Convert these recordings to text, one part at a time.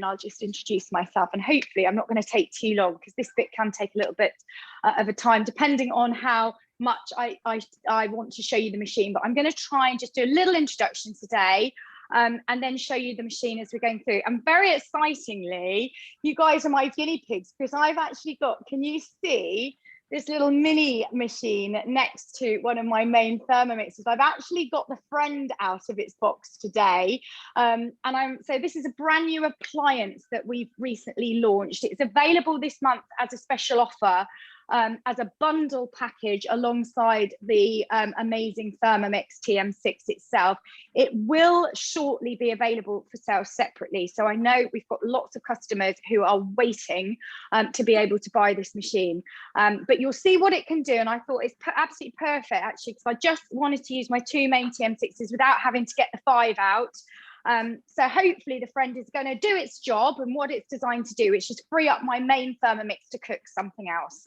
I'll just introduce myself, and hopefully I'm not going to take too long, because this bit can take a little bit of a time depending on how much I want to show you the machine. But I'm going to try and just do a little introduction today, and then show you the machine as we're going through. And very excitingly, you guys are my guinea pigs, because I've actually got, can you see this little mini machine next to one of my main Thermomixes? I've actually got the friend out of its box today. So this is a brand new appliance that we've recently launched. It's available this month as a special offer, as a bundle package alongside the amazing Thermomix TM6 itself. It will shortly be available for sale separately. So I know we've got lots of customers who are waiting to be able to buy this machine. But you'll see what it can do. And I thought it's absolutely perfect, actually, because I just wanted to use my two main TM6s without having to get the 5 out. So hopefully the friend is going to do its job, and what it's designed to do is just free up my main Thermomix to cook something else.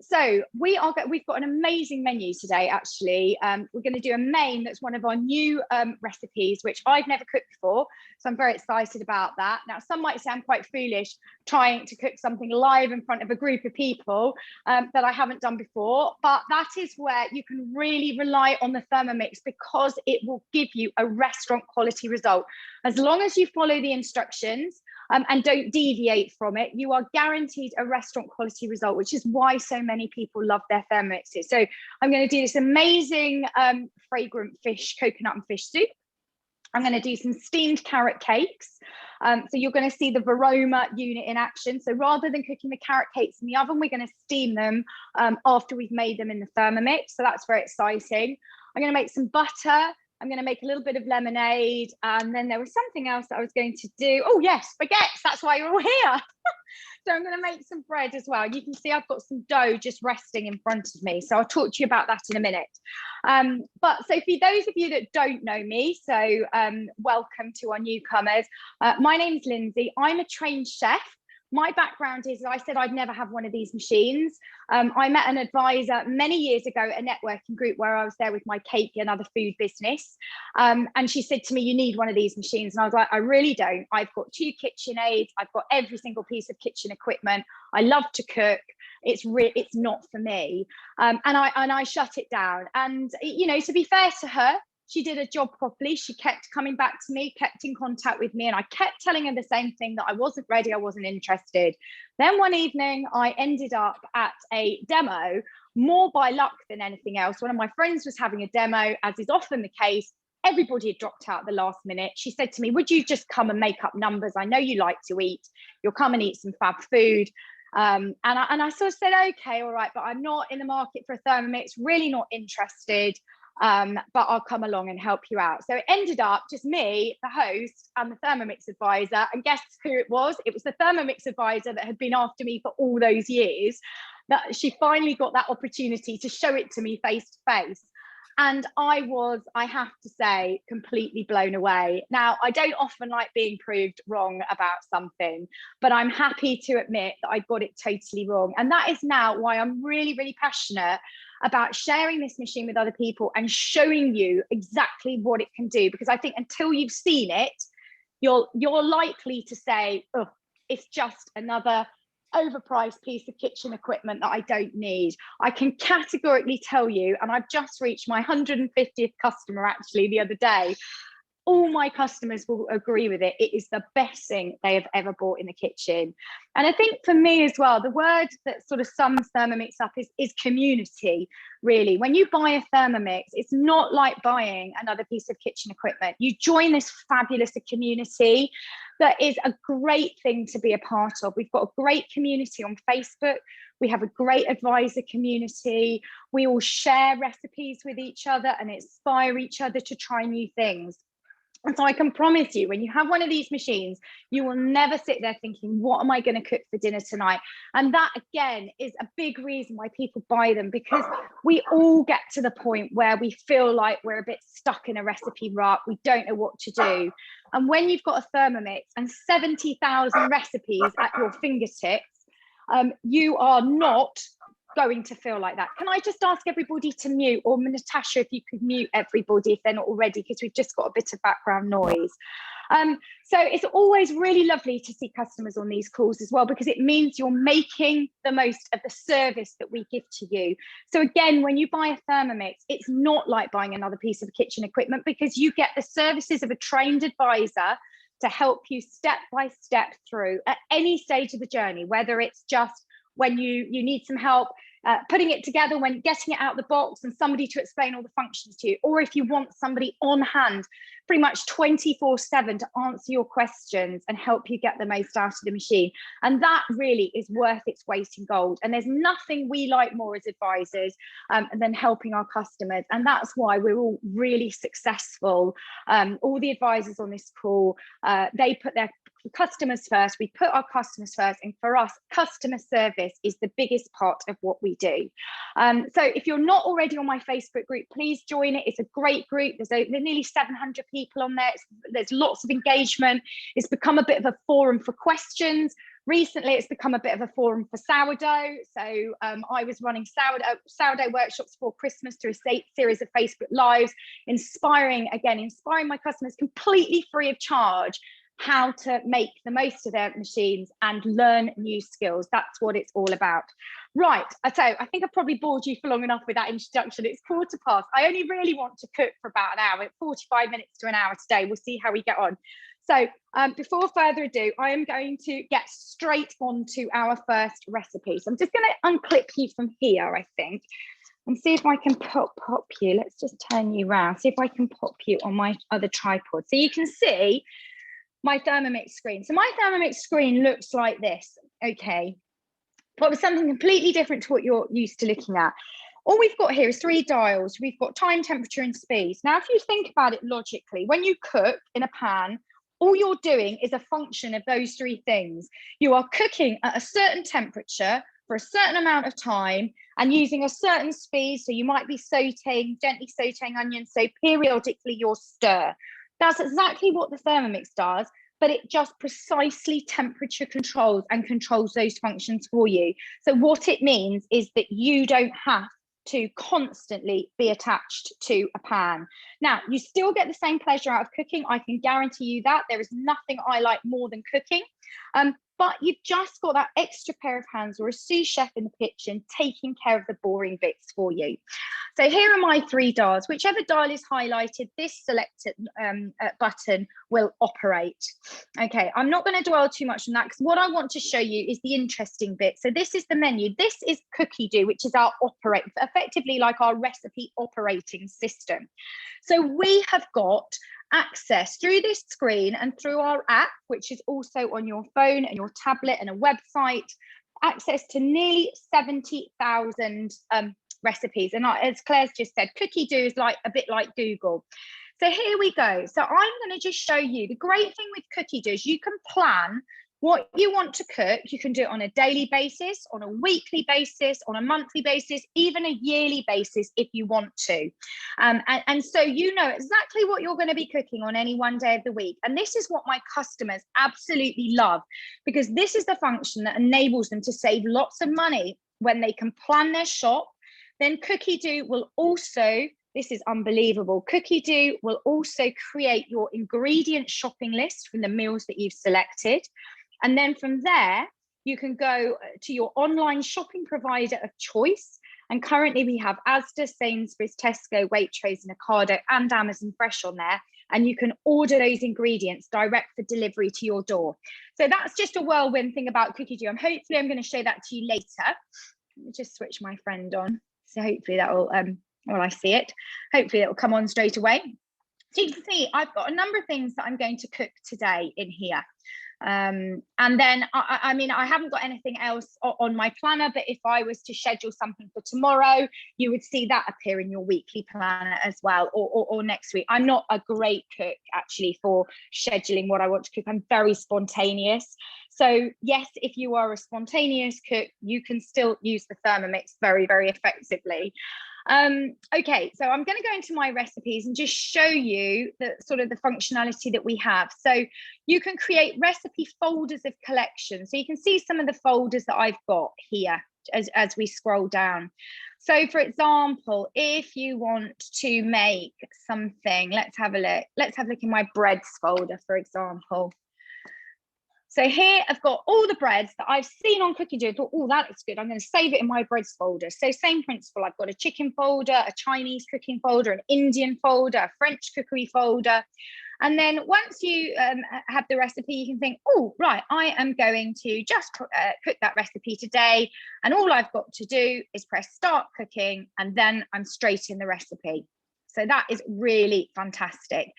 So we've got an amazing menu today, actually. We're going to do a main that's one of our new recipes, which I've never cooked before. So I'm very excited about that. Now, some might sound quite foolish trying to cook something live in front of a group of people that I haven't done before, but that is where you can really rely on the Thermomix, because it will give you a restaurant quality result. As long as you follow the instructions and don't deviate from it, you are guaranteed a restaurant quality result, which is why so many people love their Thermomixes. So I'm going to do this amazing fragrant coconut and fish soup. I'm going to do some steamed carrot cakes. So you're going to see the Varoma unit in action. So rather than cooking the carrot cakes in the oven, we're going to steam them after we've made them in the Thermomix. So that's very exciting. I'm going to make some butter. I'm going to make a little bit of lemonade. And then there was something else that I was going to do. Oh yes, baguettes. That's why you're all here. So I'm going to make some bread as well. You can see I've got some dough just resting in front of me. So I'll talk to you about that in a minute. But so for those of you that don't know me, so welcome to our newcomers. My name's Lyndsay. I'm a trained chef. My background is, I said I'd never have one of these machines. I met an advisor many years ago at a networking group where I was there with my cake and other food business. And she said to me, you need one of these machines. And I was like, I really don't. I've got 2 KitchenAids. I've got every single piece of kitchen equipment. I love to cook. It's not for me. And I shut it down. And, you know, to be fair to her, she did her job properly. She kept coming back to me, kept in contact with me, and I kept telling her the same thing, that I wasn't ready, I wasn't interested. Then one evening, I ended up at a demo, more by luck than anything else. One of my friends was having a demo, as is often the case. Everybody had dropped out at the last minute. She said to me, would you just come and make up numbers? I know you like to eat. You'll come and eat some fab food. And I sort of said, okay, all right, but I'm not in the market for a Thermomix, really not interested. But I'll come along and help you out. So it ended up just me, the host, and the Thermomix advisor. And guess who it was? It was the Thermomix advisor that had been after me for all those years, that she finally got that opportunity to show it to me face to face. And I was, I have to say, completely blown away. Now, I don't often like being proved wrong about something, but I'm happy to admit that I got it totally wrong. And that is now why I'm really, really passionate about sharing this machine with other people and showing you exactly what it can do. Because I think until you've seen it, you're likely to say, oh, it's just another overpriced piece of kitchen equipment that I don't need. I can categorically tell you, and I've just reached my 150th customer actually the other day, all my customers will agree with it. It is the best thing they have ever bought in the kitchen. And I think for me as well, the word that sort of sums Thermomix up is community, really. When you buy a Thermomix, it's not like buying another piece of kitchen equipment. You join this fabulous community that is a great thing to be a part of. We've got a great community on Facebook. We have a great advisor community. We all share recipes with each other and inspire each other to try new things. And so I can promise you, when you have one of these machines, you will never sit there thinking, what am I going to cook for dinner tonight? And that, again, is a big reason why people buy them, because we all get to the point where we feel like we're a bit stuck in a recipe rut. We don't know what to do. And when you've got a Thermomix and 70,000 recipes at your fingertips, you are not going to feel like that. Can I just ask everybody to mute, or Natasha, if you could mute everybody if they're not already, because we've just got a bit of background noise. So it's always really lovely to see customers on these calls as well, because it means you're making the most of the service that we give to you. So again, when you buy a Thermomix, it's not like buying another piece of kitchen equipment, because you get the services of a trained advisor to help you step by step through at any stage of the journey, whether it's just when you need some help putting it together, when getting it out of the box and somebody to explain all the functions to you, or if you want somebody on hand pretty much 24/7 to answer your questions and help you get the most out of the machine. And that really is worth its weight in gold. And there's nothing we like more as advisors than helping our customers. And that's why we're all really successful. All the advisors on this call, they put their customers first. We put our customers first, and for us, customer service is the biggest part of what we do. So if you're not already on my Facebook group, please join it. It's a great group. There's nearly 700 people on there. There's lots of engagement. It's become a bit of a forum for questions. Recently, it's become a bit of a forum for sourdough. So I was running sourdough workshops for Christmas through a series of Facebook Lives, inspiring my customers completely free of charge how to make the most of their machines and learn new skills. That's what it's all about. Right, so I think I've probably bored you for long enough with that introduction. It's 1:15. I only really want to cook for about an hour, 45 minutes to an hour today. We'll see how we get on. So before further ado, I am going to get straight on to our first recipe. So I'm just going to unclip you from here, I think, and see if I can pop you. Let's just turn you around, see if I can pop you on my other tripod. So you can see my Thermomix screen. So my Thermomix screen looks like this, okay? But with something completely different to what you're used to looking at. All we've got here is 3 dials. We've got time, temperature, and speed. Now, if you think about it logically, when you cook in a pan, all you're doing is a function of those 3 things. You are cooking at a certain temperature for a certain amount of time and using a certain speed. So you might be gently sauteing onions, so periodically you'll stir. That's exactly what the Thermomix does, but it just precisely temperature controls and controls those functions for you. So what it means is that you don't have to constantly be attached to a pan. Now, you still get the same pleasure out of cooking. I can guarantee you that. There is nothing I like more than cooking. But you've just got that extra pair of hands, or a sous chef in the kitchen, taking care of the boring bits for you. So here are my 3 dials. Whichever dial is highlighted, this selector button will operate. Okay, I'm not going to dwell too much on that, because what I want to show you is the interesting bit. So this is the menu. This is Cookidoo, which is our effectively like our recipe operating system. So we have got access through this screen and through our app, which is also on your phone and your tablet and a website, access to nearly 70,000 recipes. And as Claire's just said, Cookidoo is like a bit like Google. So here we go. So I'm going to just show you the great thing with Cookidoo is you can plan what you want to cook. You can do it on a daily basis, on a weekly basis, on a monthly basis, even a yearly basis if you want to. And so you know exactly what you're going to be cooking on any one day of the week. And this is what my customers absolutely love, because this is the function that enables them to save lots of money when they can plan their shop. Then Cookidoo will also, this is unbelievable, Cookidoo will also create your ingredient shopping list from the meals that you've selected. And then from there, you can go to your online shopping provider of choice. And currently we have Asda, Sainsbury's, Tesco, Waitrose, and Ocado, and Amazon Fresh on there. And you can order those ingredients direct for delivery to your door. So that's just a whirlwind thing about Cookidoo. And hopefully I'm going to show that to you later. Let me just switch my friend on. So hopefully that will, well, I see it. Hopefully it will come on straight away. So you can see I've got a number of things that I'm going to cook today in here. And then I mean, I haven't got anything else on my planner, but if I was to schedule something for tomorrow, you would see that appear in your weekly planner as well, or next week. I'm not a great cook actually for scheduling what I want to cook. I'm very spontaneous. So yes, if you are a spontaneous cook, you can still use the Thermomix very, very effectively. Okay, so I'm going to go into my recipes and just show you the sort of the functionality that we have. So you can create recipe folders of collection. So you can see some of the folders that I've got here. as we scroll down. So for example, if you want to make something, let's have a look. Let's have a look in my breads folder, for example. So here I've got all the breads that I've seen on Cookidoo. I thought, oh, that looks good. I'm going to save it in my breads folder. So same principle. I've got a chicken folder, a Chinese cooking folder, an Indian folder, a French cookery folder. And then once you have the recipe, you can think, oh, right, I am going to just cook that recipe today. And all I've got to do is press start cooking, and then I'm straight in the recipe. So that is really fantastic.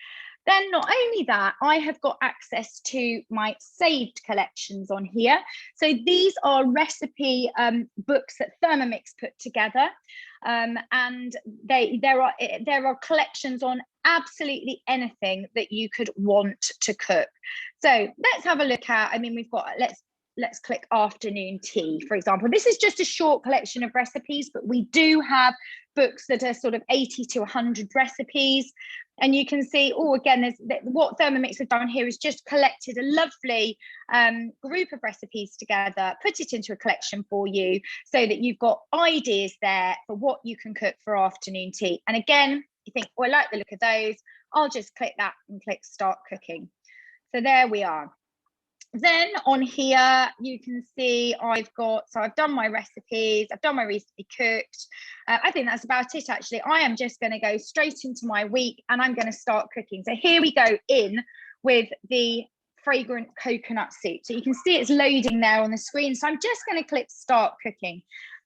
Then not only that, I have got access to my saved collections on here. So these are recipe books that Thermomix put together. And there are collections on absolutely anything that you could want to cook. So let's have a look at, I mean, we've got, let's click afternoon tea, for example. This is just a short collection of recipes, but we do have books that are sort of 80 to 100 recipes. And you can see, oh, again, what Thermomix have done here is just collected a lovely group of recipes together, put it into a collection for you so that you've got ideas there for what you can cook for afternoon tea. And again, you think, oh, I like the look of those. I'll just click that and click start cooking. So there we are. Then on here, you can see I've done my recipes, I've done my recently cooked. I think that's about it, actually. I am just going to go straight into my week and I'm going to start cooking. So here we go in with the fragrant coconut soup. So you can see it's loading there on the screen. So I'm just going to click start cooking.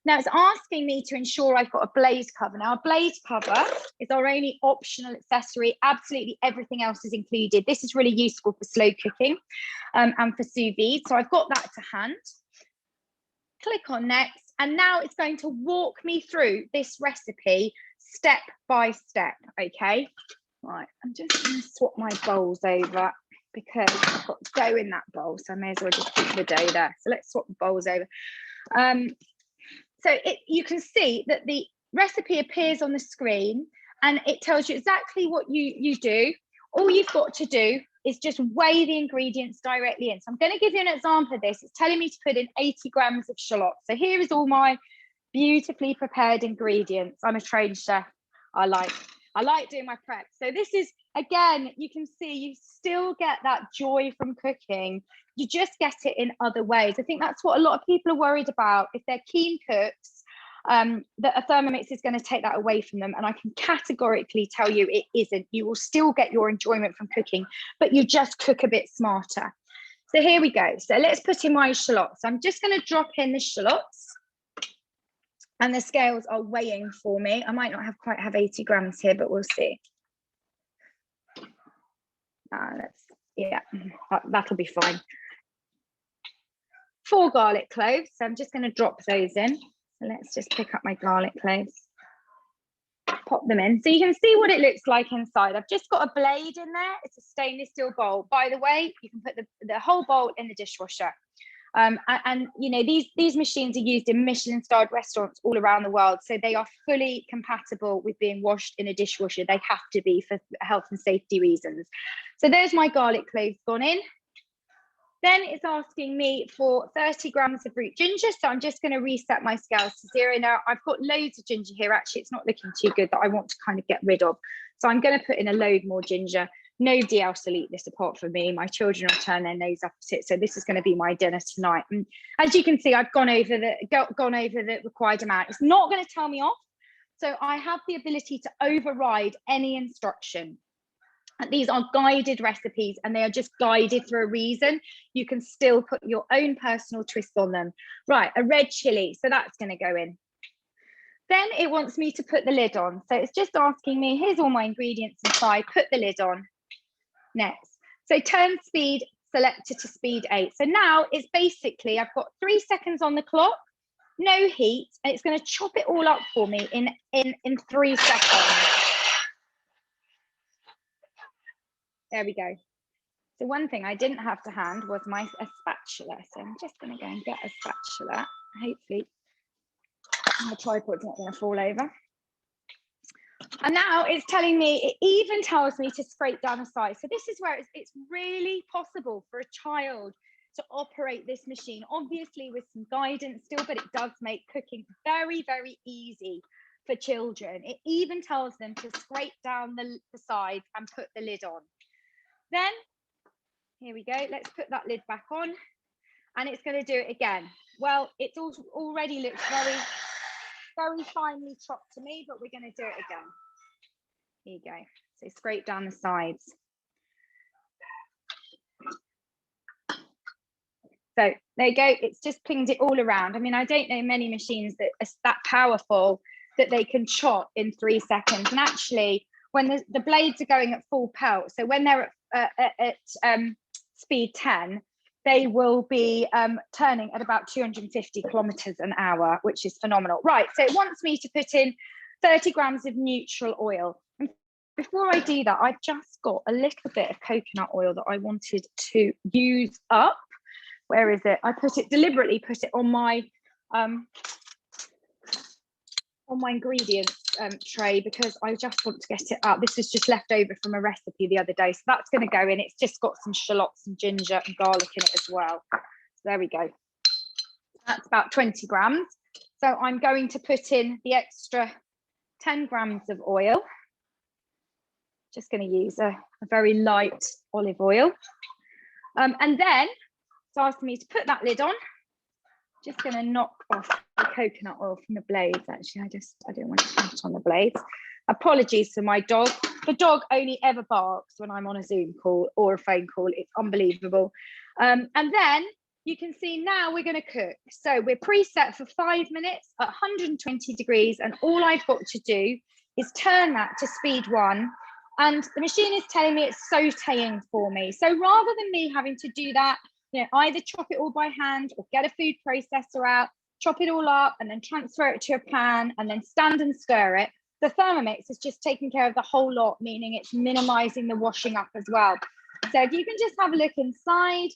Now it's asking me to ensure I've got a blaze cover. Now a blaze cover is our only optional accessory. Absolutely everything else is included. This is really useful for slow cooking and for sous vide. So I've got that to hand. Click on next. And now it's going to walk me through this recipe step by step, okay? Right, I'm just going to swap my bowls over because I've got dough in that bowl. So I may as well just put the dough there. So let's swap the bowls over. So you can see that the recipe appears on the screen and it tells you exactly what you do. All you've got to do is just weigh the ingredients directly in. So I'm going to give you an example of this. It's telling me to put in 80 grams of shallots. So here is all my beautifully prepared ingredients. I'm a trained chef. I like doing my prep. So this is, again, you can see you still get that joy from cooking. You just get it in other ways. I think that's what a lot of people are worried about. If they're keen cooks, that a Thermomix is going to take that away from them. And I can categorically tell you it isn't. You will still get your enjoyment from cooking, but you just cook a bit smarter. So here we go. So let's put in my shallots. I'm just going to drop in the shallots. And the scales are weighing for me. I might not quite have 80 grams here, but we'll see. That'll be fine. 4 garlic cloves. So I'm just going to drop those in. So let's just pick up my garlic cloves. Pop them in. So you can see what it looks like inside. I've just got a blade in there. It's a stainless steel bowl. By the way, you can put the whole bowl in the dishwasher. And you know, these machines are used in Michelin-starred restaurants all around the world, so they are fully compatible with being washed in a dishwasher. They have to be for health and safety reasons. So there's my garlic cloves gone in. Then it's asking me for 30 grams of root ginger, so I'm just going to reset my scales to 0. Now I've got loads of ginger here. Actually, it's not looking too good, that I want to kind of get rid of, so I'm going to put in a load more ginger. Nobody else will eat this apart from me. My children will turn their nose up at it. So this is going to be my dinner tonight. And as you can see, I've gone over the required amount. It's not going to tell me off. So I have the ability to override any instruction. And these are guided recipes and they are just guided for a reason. You can still put your own personal twist on them. Right, a red chili. So that's going to go in. Then it wants me to put the lid on. So it's just asking me, here's all my ingredients inside, put the lid on. Next, so turn speed selector to speed 8. So now it's basically, I've got 3 seconds on the clock, no heat, and it's going to chop it all up for me in 3 seconds. There we go. So one thing I didn't have to hand was a spatula. So I'm just going to go and get a spatula. Hopefully my tripod's not going to fall over. And now it's telling me, it even tells me to scrape down the side. So this is where it's really possible for a child to operate this machine, obviously with some guidance still, but it does make cooking very, very easy for children. It even tells them to scrape down the sides and put the lid on. Then, here we go, let's put that lid back on, and it's going to do it again. Well, it already looks very, very finely chopped to me, but we're going to do it again. Here you go. So scrape down the sides. So there you go, it's just pinged it all around. I mean, I don't know many machines that are that powerful that they can chop in 3 seconds. And actually, when the blades are going at full pelt, so when they're at speed 10, they will be turning at about 250 kilometers an hour, which is phenomenal. Right, so it wants me to put in 30 grams of neutral oil. And before I do that, I've just got a little bit of coconut oil that I wanted to use up. Where is it? I deliberately put it on my ingredients tray because I just want to get it up. This was just left over from a recipe the other day, so that's going to go in. It's just got some shallots and ginger and garlic in it as well. So there we go. That's about 20 grams. So I'm going to put in the extra 10 grams of oil. Just going to use a very light olive oil, and then it's asking me to put that lid on. Just going to knock off the coconut oil from the blades. Actually, I don't want to put on the blades. Apologies for my dog. The dog only ever barks when I'm on a Zoom call or a phone call. It's unbelievable. And then you can see now we're going to cook. So we're preset for 5 minutes at 120 degrees. And all I've got to do is turn that to speed 1. And the machine is telling me it's sauteing for me. So rather than me having to do that, you know, either chop it all by hand or get a food processor out, chop it all up and then transfer it to a pan and then stand and stir it, the Thermomix is just taking care of the whole lot, meaning it's minimizing the washing up as well. So if you can just have a look inside,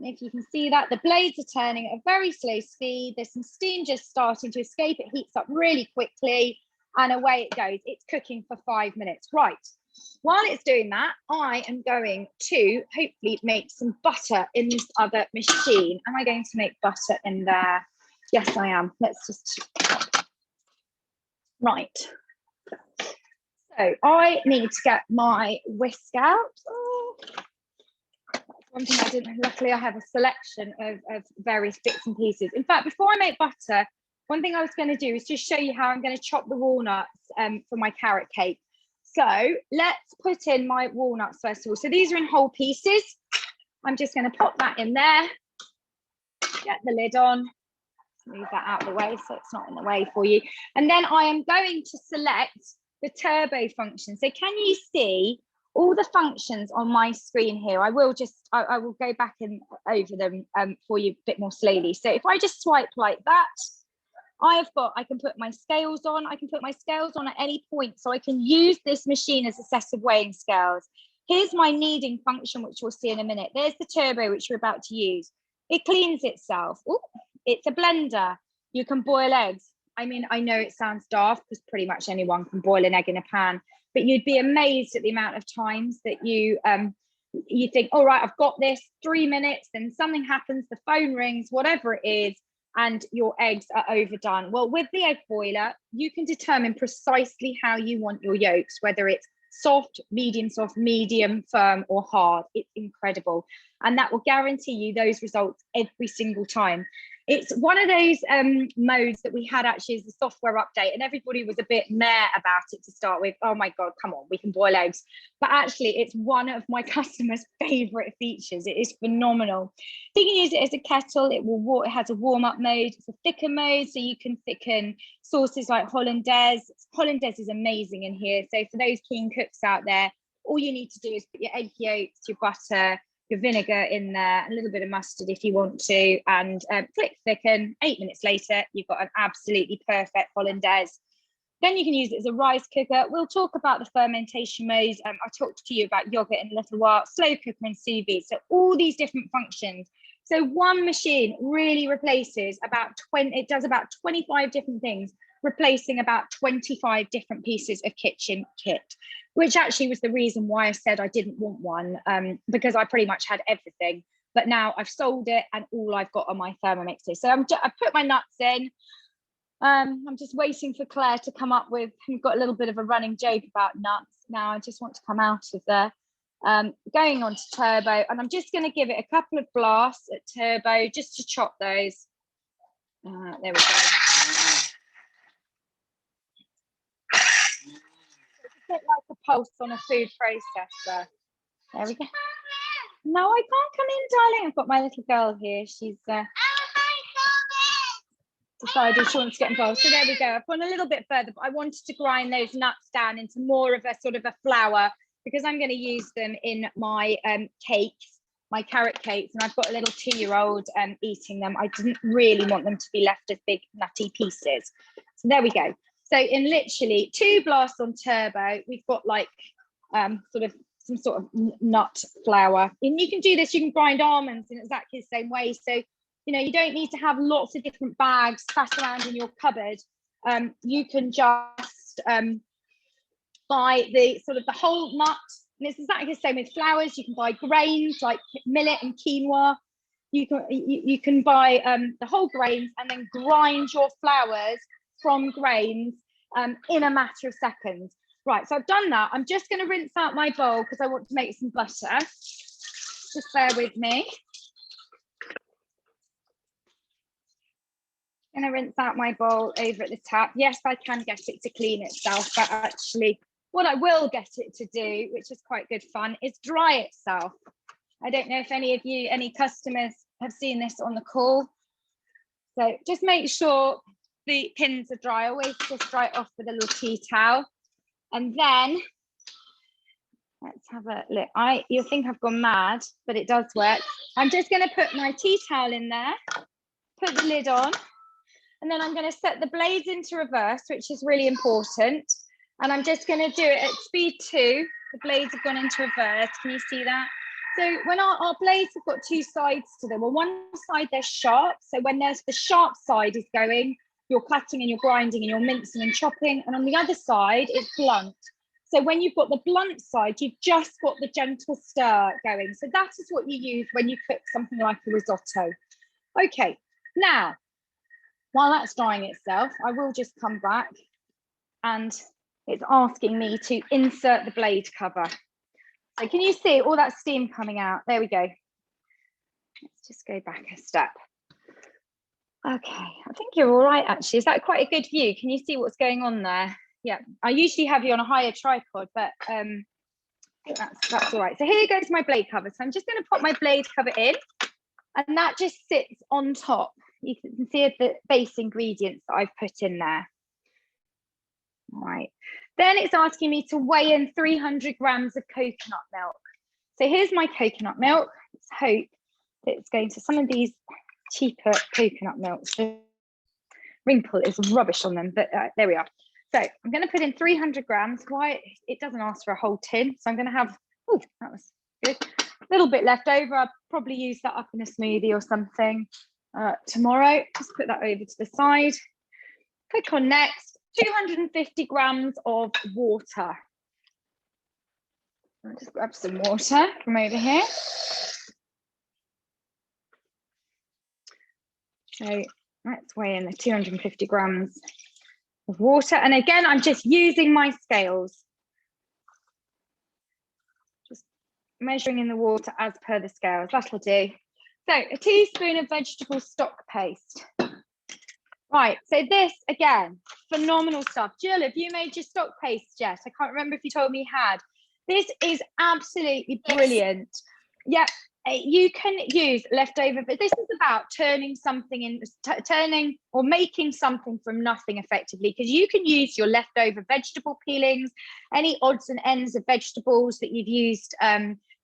if you can see that, the blades are turning at a very slow speed. There's some steam just starting to escape. It heats up really quickly and away it goes. It's cooking for 5 minutes. Right. While it's doing that, I am going to hopefully make some butter in this other machine. Am I going to make butter in there? Yes, I am. Let's just... Right. So I need to get my whisk out. Oh, that's one thing I didn't... Luckily, I have a selection of various bits and pieces. In fact, before I make butter, one thing I was going to do is just show you how I'm going to chop the walnuts for my carrot cake. So let's put in my walnuts first of all. So these are in whole pieces. I'm just going to pop that in there, get the lid on, move that out of the way so it's not in the way for you. And then I am going to select the turbo function. So can you see all the functions on my screen here? I will go back and over them for you a bit more slowly. So if I just swipe like that, I can put my scales on. I can put my scales on at any point. So I can use this machine as a set of weighing scales. Here's my kneading function, which we'll see in a minute. There's the turbo, which we're about to use. It cleans itself. Ooh, it's a blender. You can boil eggs. I mean, I know it sounds daft because pretty much anyone can boil an egg in a pan, but you'd be amazed at the amount of times that you think, all right, I've got this, 3 minutes, then something happens, the phone rings, whatever it is, and your eggs are overdone. Well, with the egg boiler, you can determine precisely how you want your yolks, whether it's soft, medium, firm, or hard. It's incredible. And that will guarantee you those results every single time. It's one of those modes that we had actually as a software update, and everybody was a bit meh about it to start with. Oh my God, come on, we can boil eggs. But actually, it's one of my customers' favorite features. It is phenomenal. So you can use it as a kettle. It has a warm-up mode. It's a thicker mode, so you can thicken sauces like hollandaise. Hollandaise is amazing in here. So for those keen cooks out there, all you need to do is put your egg yolks, your butter, your vinegar in there, a little bit of mustard if you want to, and click thicken. 8 minutes later, you've got an absolutely perfect hollandaise. Then you can use it as a rice cooker. We'll talk about the fermentation modes. I'll talk to you about yogurt in a little while, slow cooker and sous vide. So all these different functions. So one machine really replaces it does about 25 different things, replacing about 25 different pieces of kitchen kit, which actually was the reason why I said I didn't want one, because I pretty much had everything. but now I've sold it and all I've got are my Thermomixes. So I put my nuts in. I'm just waiting for Claire to come up with, we've got a little bit of a running joke about nuts. Now I just want to come out of there. Going on to turbo, and I'm just going to give it a couple of blasts at turbo just to chop those. There we go. It's a bit like a pulse on a food processor. There we go. No, I can't come in, darling. I've got my little girl here. She's decided she wants to get involved. So there we go. I've gone a little bit further, but I wanted to grind those nuts down into more of a sort of a flour, because I'm going to use them in my cakes, my carrot cakes, and I've got a little 2-year-old eating them. I didn't really want them to be left as big nutty pieces. So there we go. So in literally 2 blasts on turbo, we've got like sort of some sort of nut flour. And you can do this, you can grind almonds in exactly the same way. So, you know, you don't need to have lots of different bags sat around in your cupboard. You can just buy the sort of the whole nut. And it's exactly the same with flours. You can buy grains like millet and quinoa. You can buy the whole grains and then grind your flours from grains in a matter of seconds. Right, so I've done that. I'm just going to rinse out my bowl because I want to make some butter. Just bear with me. I'm going to rinse out my bowl over at the tap. Yes, I can get it to clean itself, but actually what I will get it to do, which is quite good fun, is dry itself. I don't know if any customers have seen this on the call. So just make sure the pins are dry. Always just dry it off with a little tea towel. And then let's have a look. You'll think I've gone mad, but it does work. I'm just going to put my tea towel in there, put the lid on, and then I'm going to set the blades into reverse, which is really important. And I'm just going to do it at speed 2. The blades have gone into reverse. Can you see that? So when our blades have got 2 sides to them, on one side they're sharp. So when there's the sharp side is going, you're cutting and you're grinding and you're mincing and chopping. And on the other side, it's blunt. So when you've got the blunt side, you've just got the gentle stir going. So that is what you use when you cook something like a risotto. Okay, now, while that's drying itself, I will just come back and it's asking me to insert the blade cover. So can you see all that steam coming out? There we go. Let's just go back a step. Okay, I think you're all right, actually. Is that quite a good view? Can you see what's going on there? Yeah, I usually have you on a higher tripod, but that's all right. So here goes my blade cover. So I'm just going to put my blade cover in, and that just sits on top. You can see the base ingredients that I've put in there. All right. Then it's asking me to weigh in 300 grams of coconut milk. So here's my coconut milk. Let's hope that it's going to some of these cheaper coconut milks. The wrinkle is rubbish on them, but there we are. So I'm going to put in 300 grams. Why it doesn't ask for a whole tin. So I'm going to have, oh, that was good. A little bit left over. I'll probably use that up in a smoothie or something tomorrow. Just put that over to the side. Click on next. 250 grams of water. I'll just grab some water from over here. So let's weigh in the 250 grams of water. And again, I'm just using my scales. Just measuring in the water as per the scales. That'll do. So a teaspoon of vegetable stock paste. Right, so this, again, phenomenal stuff. Jill, have you made your stock paste yet? I can't remember if you told me you had. This is absolutely brilliant. Yeah, you can use leftover, but this is about turning something in, turning or making something from nothing effectively, because you can use your leftover vegetable peelings, any odds and ends of vegetables that you've used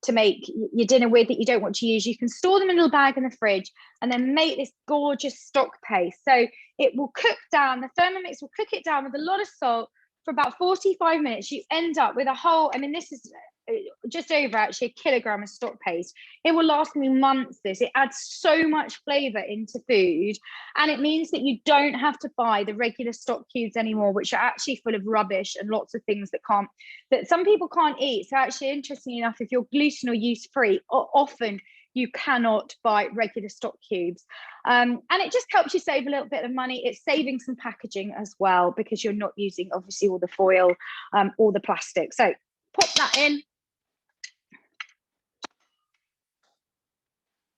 to make your dinner with that you don't want to use. You can store them in a little bag in the fridge and then make this gorgeous stock paste. So it will cook down, the Thermomix will cook it down with a lot of salt for about 45 minutes. You end up with a whole, I mean, this is just over actually a kilogram of stock paste. It will last me months. It adds so much flavor into food, and it means that you don't have to buy the regular stock cubes anymore, which are actually full of rubbish and lots of things that some people can't eat. So actually, interestingly enough, if you're gluten or yeast free, often you cannot buy regular stock cubes. And it just helps you save a little bit of money. It's saving some packaging as well, because you're not using obviously all the foil or the plastic. So pop that in.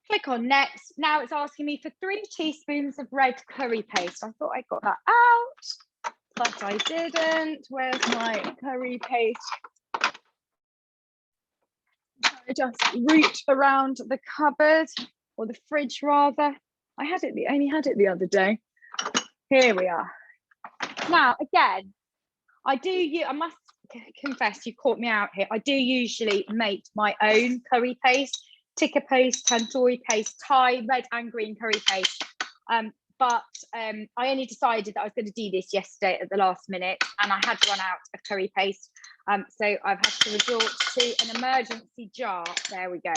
Click on next. Now it's asking me for 3 teaspoons of red curry paste. I thought I got that out, but I didn't. Where's my curry paste? I just root around the cupboard, or the fridge rather. I only had it the other day. Here we are. Now again, I must confess, you caught me out here. I do usually make my own curry paste, tikka paste, tandoori paste, Thai red and green curry paste. But I only decided that I was going to do this yesterday at the last minute, and I had run out of curry paste. So I've had to resort to an emergency jar. There we go.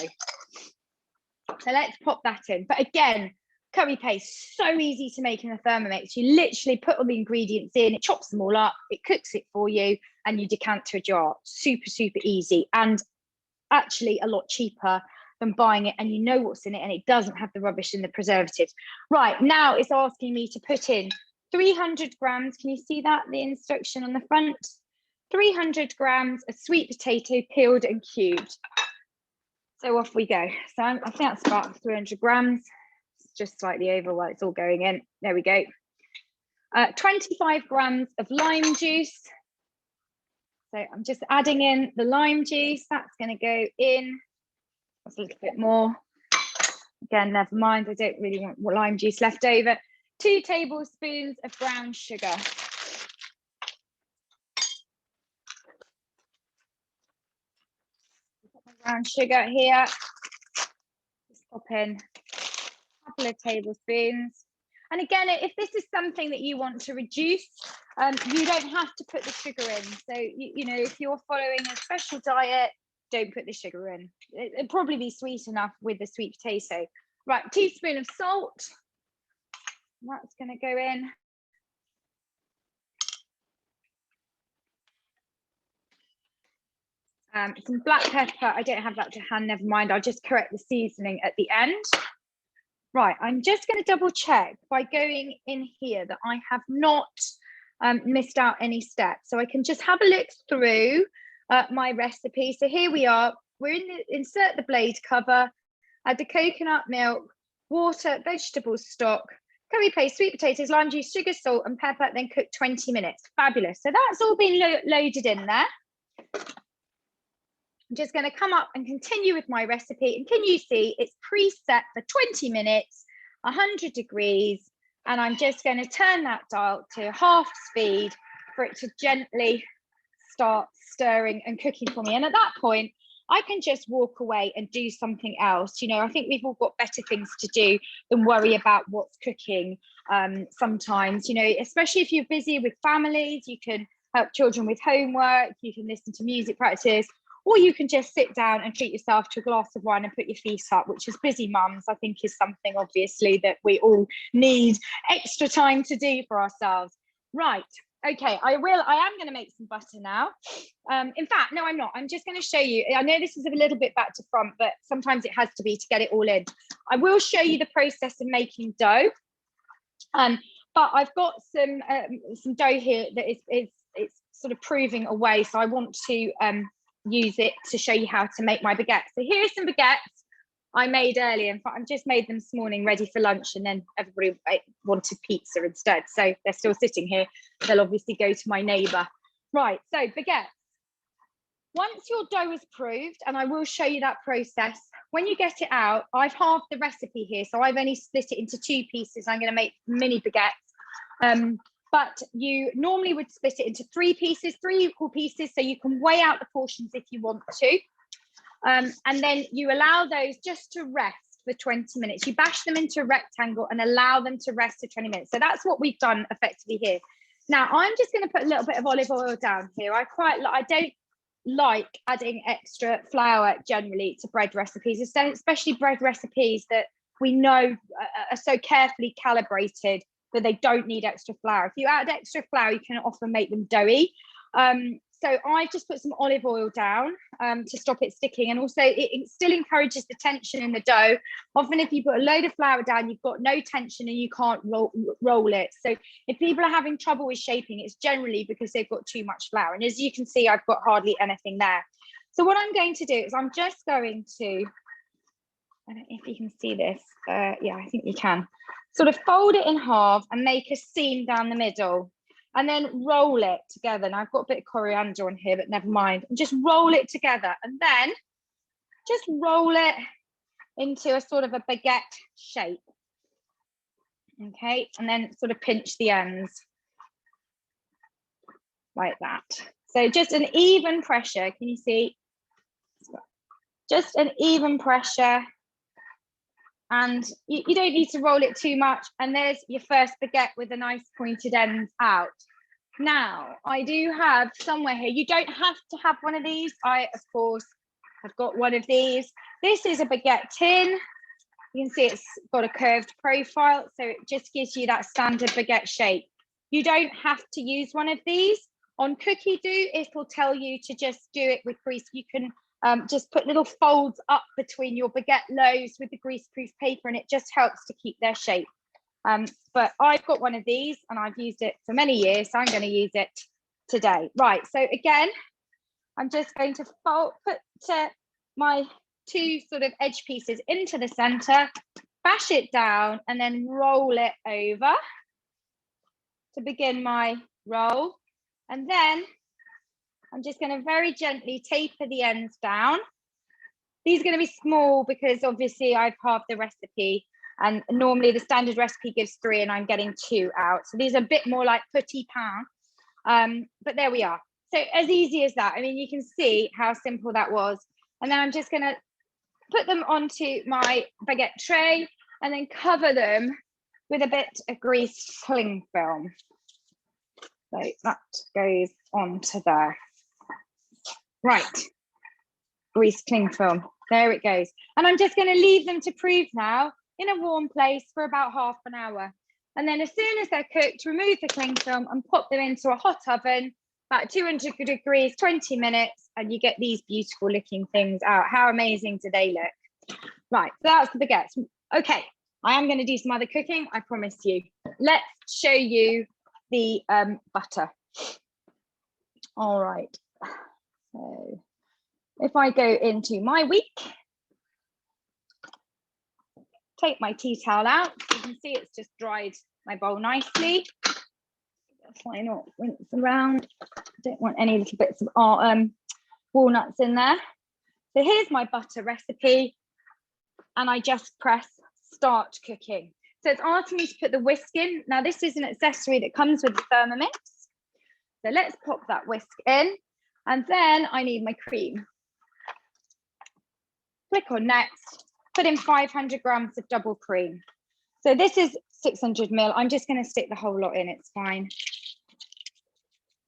So let's pop that in. But again, curry paste, so easy to make in a Thermomix. You literally put all the ingredients in, it chops them all up, it cooks it for you, and you decant to a jar. Super, super easy, and actually a lot cheaper than buying it, and you know what's in it, and it doesn't have the rubbish and the preservatives. Right, now it's asking me to put in 300 grams. Can you see that, the instruction on the front? 300 grams of sweet potato, peeled and cubed. So off we go. So I think that's about 300 grams. It's just slightly over while it's all going in. There we go. 25 grams of lime juice. So I'm just adding in the lime juice. That's going to go in. That's a little bit more. Again, never mind. I don't really want lime juice left over. 2 tablespoons of brown sugar. Brown sugar here. Just pop in a couple of tablespoons. And again, if this is something that you want to reduce, you don't have to put the sugar in. So, you know, if you're following a special diet, don't put the sugar in. It'll probably be sweet enough with the sweet potato. Right, teaspoon of salt. That's going to go in. Some black pepper. I don't have that to hand, never mind. I'll just correct the seasoning at the end. Right, I'm just going to double check by going in here that I have not missed out any steps. So I can just have a look through my recipe. So here we are. We're in the, insert the blade cover, add the coconut milk, water, vegetable stock, curry paste, sweet potatoes, lime juice, sugar, salt and pepper, then cook 20 minutes. Fabulous. So that's all been loaded in there. I'm just going to come up and continue with my recipe. And can you see it's preset for 20 minutes, 100 degrees. And I'm just going to turn that dial to half speed for it to gently start stirring and cooking for me. And at that point, I can just walk away and do something else. You know, I think we've all got better things to do than worry about what's cooking sometimes, you know, especially if you're busy with families, you can help children with homework, you can listen to music practice, or you can just sit down and treat yourself to a glass of wine and put your feet up, which as busy mums, I think is something obviously that we all need extra time to do for ourselves. Right, okay, I am going to make some butter now. In fact, no, I'm not. I'm just going to show you. I know this is a little bit back to front, but sometimes it has to be to get it all in. I will show you the process of making dough. But I've got some dough here that it's sort of proving away. So I want to use it to show you how to make my baguettes. So here's some baguettes I made earlier. In fact, I've just made them this morning ready for lunch, and then everybody wanted pizza instead. So they're still sitting here. They'll obviously go to my neighbour. Right, so baguettes. Once your dough is proved, and I will show you that process, when you get it out, I've halved the recipe here. So I've only split it into 2 pieces. I'm going to make mini baguettes. But you normally would split it into 3 pieces, 3 equal pieces, so you can weigh out the portions if you want to. And then you allow those just to rest for 20 minutes. You bash them into a rectangle and allow them to rest for 20 minutes. So that's what we've done effectively here. Now, I'm just going to put a little bit of olive oil down here. I don't like adding extra flour generally to bread recipes, especially bread recipes that we know are so carefully calibrated that they don't need extra flour. If you add extra flour, you can often make them doughy. So I just put some olive oil down to stop it sticking, and also it still encourages the tension in the dough. Often if you put a load of flour down, you've got no tension and you can't roll it. So if people are having trouble with shaping, it's generally because they've got too much flour. And as you can see, I've got hardly anything there. So what I'm going to do is I'm just going to, I don't know if you can see this. Yeah, I think you can. Sort of fold it in half and make a seam down the middle. And then roll it together. Now I've got a bit of coriander on here, but never mind. And just roll it together, and then just roll it into a sort of a baguette shape. Okay, and then sort of pinch the ends like that. So just an even pressure. Can you see? Just an even pressure. And you don't need to roll it too much. And there's your first baguette with a nice pointed ends out. Now, I do have somewhere here, you don't have to have one of these. I, of course, have got one of these. This is a baguette tin. You can see it's got a curved profile, so it just gives you that standard baguette shape. You don't have to use one of these. On Cookidoo, it will tell you to just do it with grease. You can just put little folds up between your baguette loaves with the greaseproof paper, and it just helps to keep their shape. But I've got one of these and I've used it for many years, so I'm going to use it today. Right, so again, I'm just going to put my two sort of edge pieces into the center, bash it down, and then roll it over to begin my roll. And then I'm just going to very gently taper the ends down. These are going to be small because obviously I've halved the recipe, and normally the standard recipe gives 3 and I'm getting 2 out. So these are a bit more like petit pain, but there we are. So as easy as that. I mean, you can see how simple that was. And then I'm just going to put them onto my baguette tray and then cover them with a bit of greased cling film. So that goes onto there. Right, greased cling film, there it goes. And I'm just going to leave them to prove now in a warm place for about half an hour. And then as soon as they're cooked, remove the cling film and pop them into a hot oven, about 200 degrees, 20 minutes, and you get these beautiful looking things out. How amazing do they look? Right, so that's the baguettes. Okay, I am going to do some other cooking, I promise you. Let's show you the butter. All right, so if I go into my week, take my tea towel out, you can see it's just dried my bowl nicely. Why not rinse around? I don't want any little bits of walnuts in there. So here's my butter recipe, and I just press start cooking. So it's asking me to put the whisk in. Now this is an accessory that comes with the Thermomix. So let's pop that whisk in, and then I need my cream. Click on next, put in 500 grams of double cream. So this is 600 ml. I'm just going to stick the whole lot in, it's fine.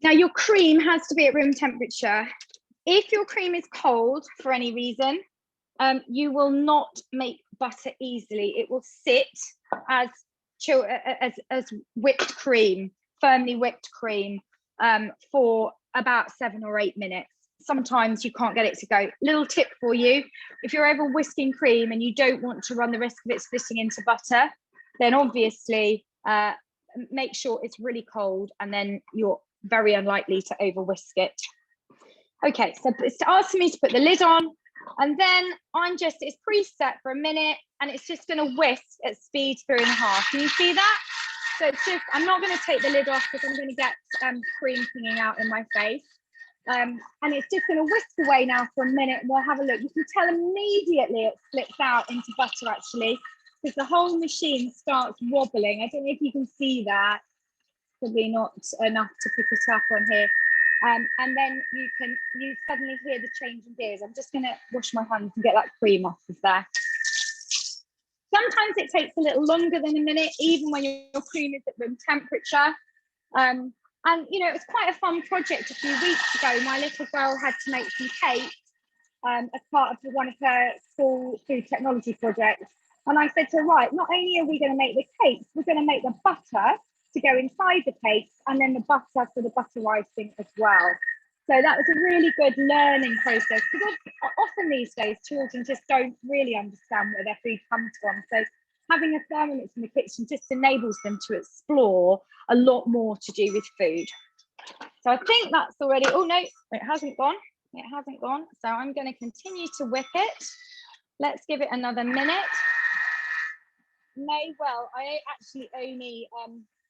Now your cream has to be at room temperature. If your cream is cold for any reason, you will not make butter easily. It will sit as whipped cream, firmly whipped cream, for about 7 or 8 minutes. Sometimes you can't get it to go. Little tip for you, if you're ever whisking cream and you don't want to run the risk of it splitting into butter, then obviously make sure it's really cold, and then you're very unlikely to over whisk it. Okay, so it's asking me to put the lid on, and then it's preset for a minute, and it's just going to whisk at speed 3.5. Can you see that? So it's just, I'm not going to take the lid off because I'm going to get cream pinging out in my face. And it's just going to whisk away now for a minute, and we'll have a look. You can tell immediately it splits out into butter, actually, because the whole machine starts wobbling. I don't know if you can see that. Probably not enough to pick it up on here. And then you suddenly hear the change in gears. I'm just going to wash my hands and get that cream off of there. Sometimes it takes a little longer than a minute, even when your cream is at room temperature. And you know, it was quite a fun project a few weeks ago. My little girl had to make some cakes as part of one of her school food technology projects. And I said to her, right, not only are we going to make the cakes, we're going to make the butter to go inside the cakes, and then the butter for the butter icing as well. So that was a really good learning process, because often these days children just don't really understand where their food comes from. So having a Thermomix in the kitchen just enables them to explore a lot more to do with food. So I think that's already, oh no, it hasn't gone. It hasn't gone. So I'm going to continue to whip it. Let's give it another minute. Well, I actually only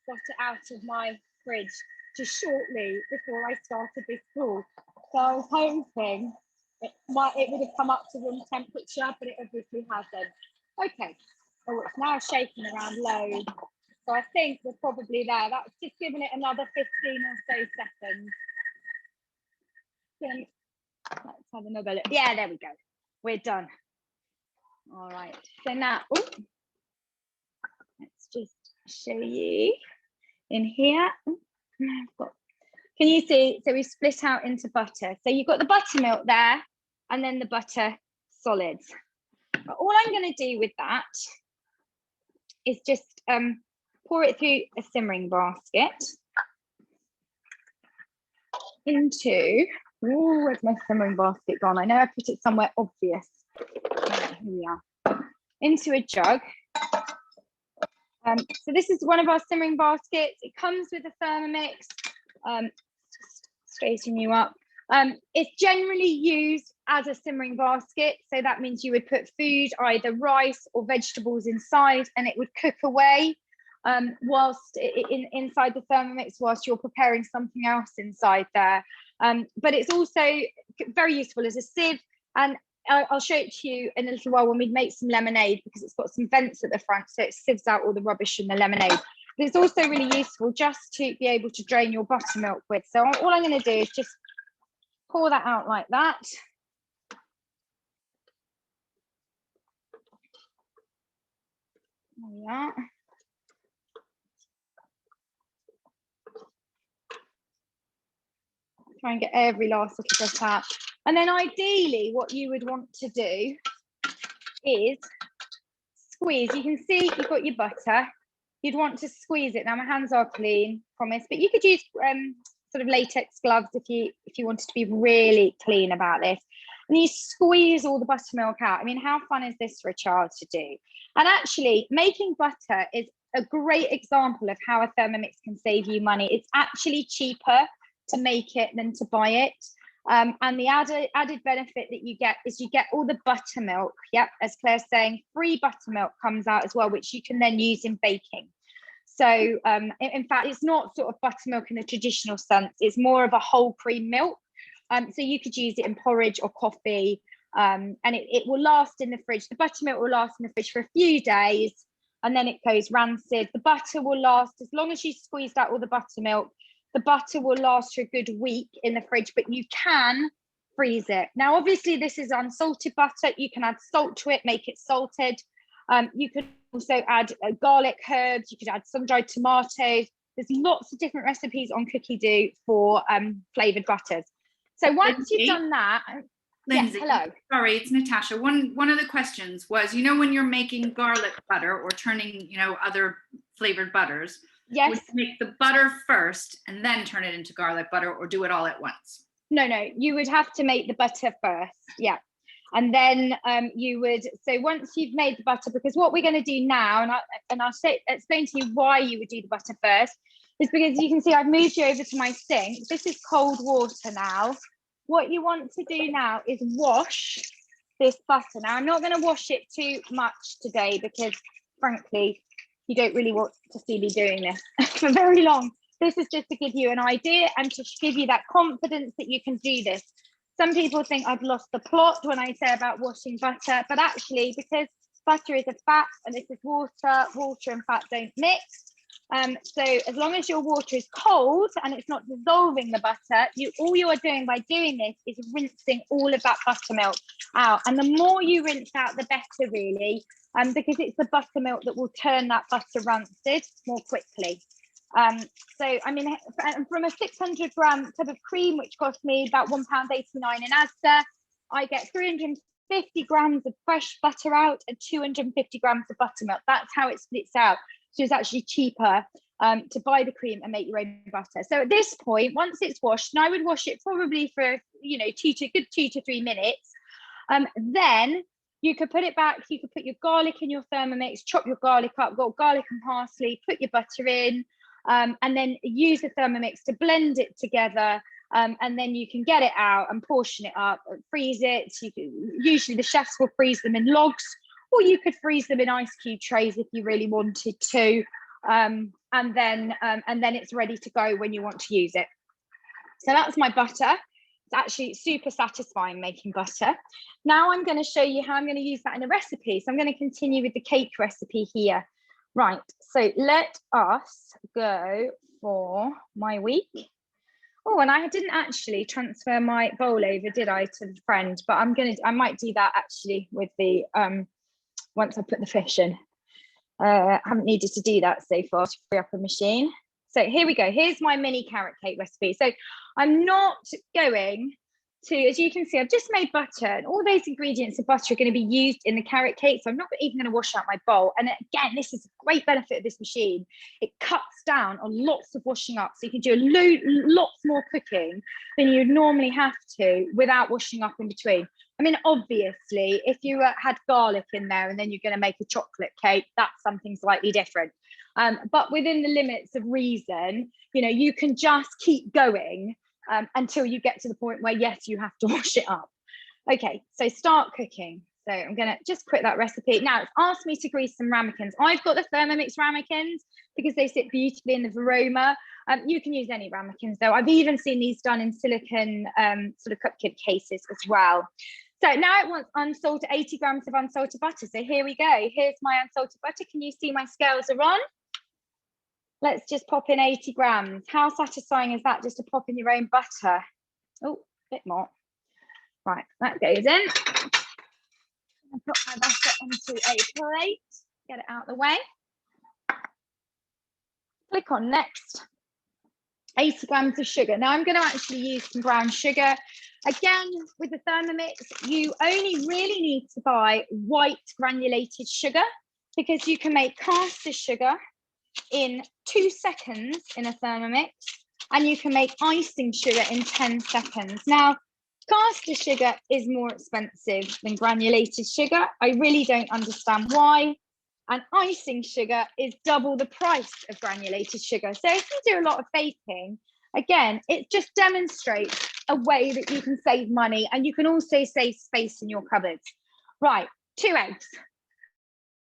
got it out of my fridge just shortly before I started this call. So I was hoping it would have come up to room temperature, but it obviously hasn't. Okay. Oh, it's now shaking around low. So I think we're probably there. That's just giving it another 15 or so seconds. Let's have another look. Yeah, there we go. We're done. All right. So now, let's just show you in here. Can you see? So we split out into butter. So you've got the buttermilk there, and then the butter solids. But all I'm going to do with that is just pour it through a simmering basket into, oh, where's my simmering basket gone? I know I put it somewhere obvious. Right, here we are. Into a jug. So this is one of our simmering baskets. It comes with a Thermomix, straighten you up. It's generally used as a simmering basket. So that means you would put food, either rice or vegetables inside, and it would cook away whilst inside the Thermomix whilst you're preparing something else inside there. But it's also very useful as a sieve, and I'll show it to you in a little while when we make some lemonade, because it's got some vents at the front, so it sieves out all the rubbish in the lemonade. But it's also really useful just to be able to drain your buttermilk with. So all I'm going to do is just pour that out like that. There we are. Try and get every last little bit out. And then ideally what you would want to do is squeeze. You can see you've got your butter. You'd want to squeeze it. Now my hands are clean, promise, but you could use sort of latex gloves if you wanted to be really clean about this. And you squeeze all the buttermilk out. I mean, how fun is this for a child to do? And actually, making butter is a great example of how a Thermomix can save you money. It's actually cheaper to make it than to buy it. And the added benefit that you get is you get all the buttermilk. Yep, as Claire's saying, free buttermilk comes out as well, which you can then use in baking. So in fact, it's not sort of buttermilk in the traditional sense. It's more of a whole cream milk. So you could use it in porridge or coffee, and it will last in the fridge. The buttermilk will last in the fridge for a few days, and then it goes rancid. The butter will last, as long as you squeezed out all the buttermilk, the butter will last for a good week in the fridge, but you can freeze it. Now, obviously, this is unsalted butter. You can add salt to it, make it salted. You could also add garlic herbs. You could add sun-dried tomatoes. There's lots of different recipes on Cookidoo for flavoured butters. So once you've done that, Lyndsay, yes, hello. Sorry, it's Natasha. One of the questions was, when you're making garlic butter or turning, other flavored butters, yes, would you make the butter first and then turn it into garlic butter, or do it all at once? No, you would have to make the butter first. Yeah. And then you would, so once you've made the butter, because what we're going to do now, and I'll explain to you why you would do the butter first, is because you can see I've moved you over to my sink. This is cold water now. What you want to do now is wash this butter. Now, I'm not going to wash it too much today because, frankly, you don't really want to see me doing this for very long. This is just to give you an idea and to give you that confidence that you can do this. Some people think I've lost the plot when I say about washing butter, but actually, because butter is a fat and this is water and fat don't mix. So as long as your water is cold and it's not dissolving the butter, all you are doing by doing this is rinsing all of that buttermilk out. And the more you rinse out, the better, really, because it's the buttermilk that will turn that butter rancid more quickly. So, I mean, from a 600-gram tub of cream, which cost me about £1.89 in Asda, I get 350 grams of fresh butter out and 250 grams of buttermilk. That's how it splits out. So it's actually cheaper to buy the cream and make your own butter. So at this point, once it's washed, and I would wash it probably for, you know, 2 to 3 minutes, then you could put it back. You could put your garlic in your Thermomix, chop your garlic up, got garlic and parsley, put your butter in, and then use the Thermomix to blend it together. And then you can get it out and portion it up, freeze it. Usually the chefs will freeze them in logs, or you could freeze them in ice cube trays if you really wanted to. And then it's ready to go when you want to use it. So that's my butter. It's actually super satisfying making butter. Now I'm going to show you how I'm going to use that in a recipe. So I'm going to continue with the cake recipe here. Right, so let us go for my week. Oh, and I didn't actually transfer my bowl over, did I, to the friend? But I might do that actually with the once I put the fish in. I haven't needed to do that so far to free up a machine. So here we go. Here's my mini carrot cake recipe. So I'm not going to, as you can see, I've just made butter, and all those ingredients of butter are going to be used in the carrot cake. So I'm not even going to wash out my bowl. And again, this is a great benefit of this machine. It cuts down on lots of washing up. So you can do lots more cooking than you'd normally have to without washing up in between. I mean, obviously, if you had garlic in there and then you're going to make a chocolate cake, that's something slightly different. But within the limits of reason, you know, you can just keep going until you get to the point where, yes, you have to wash it up. Okay, so start cooking. So I'm going to just quit that recipe. Now, it's asked me to grease some ramekins. I've got the Thermomix ramekins because they sit beautifully in the Varoma. You can use any ramekins, though. I've even seen these done in silicone sort of cupcake cases as well. So now it wants unsalted 80 grams of unsalted butter. So here we go. Here's my unsalted butter. Can you see my scales are on? Let's just pop in 80 grams. How satisfying is that, just to pop in your own butter? Oh, a bit more. Right, that goes in. I'll put my butter onto a plate. Get it out of the way. Click on next. 80 grams of sugar. Now I'm going to actually use some brown sugar. Again, with the Thermomix, you only really need to buy white granulated sugar, because you can make caster sugar in 2 seconds in a Thermomix, and you can make icing sugar in 10 seconds. Now, caster sugar is more expensive than granulated sugar. I really don't understand why. And icing sugar is double the price of granulated sugar. So if you do a lot of baking, again, it just demonstrates a way that you can save money, and you can also save space in your cupboards. Right, 2 eggs.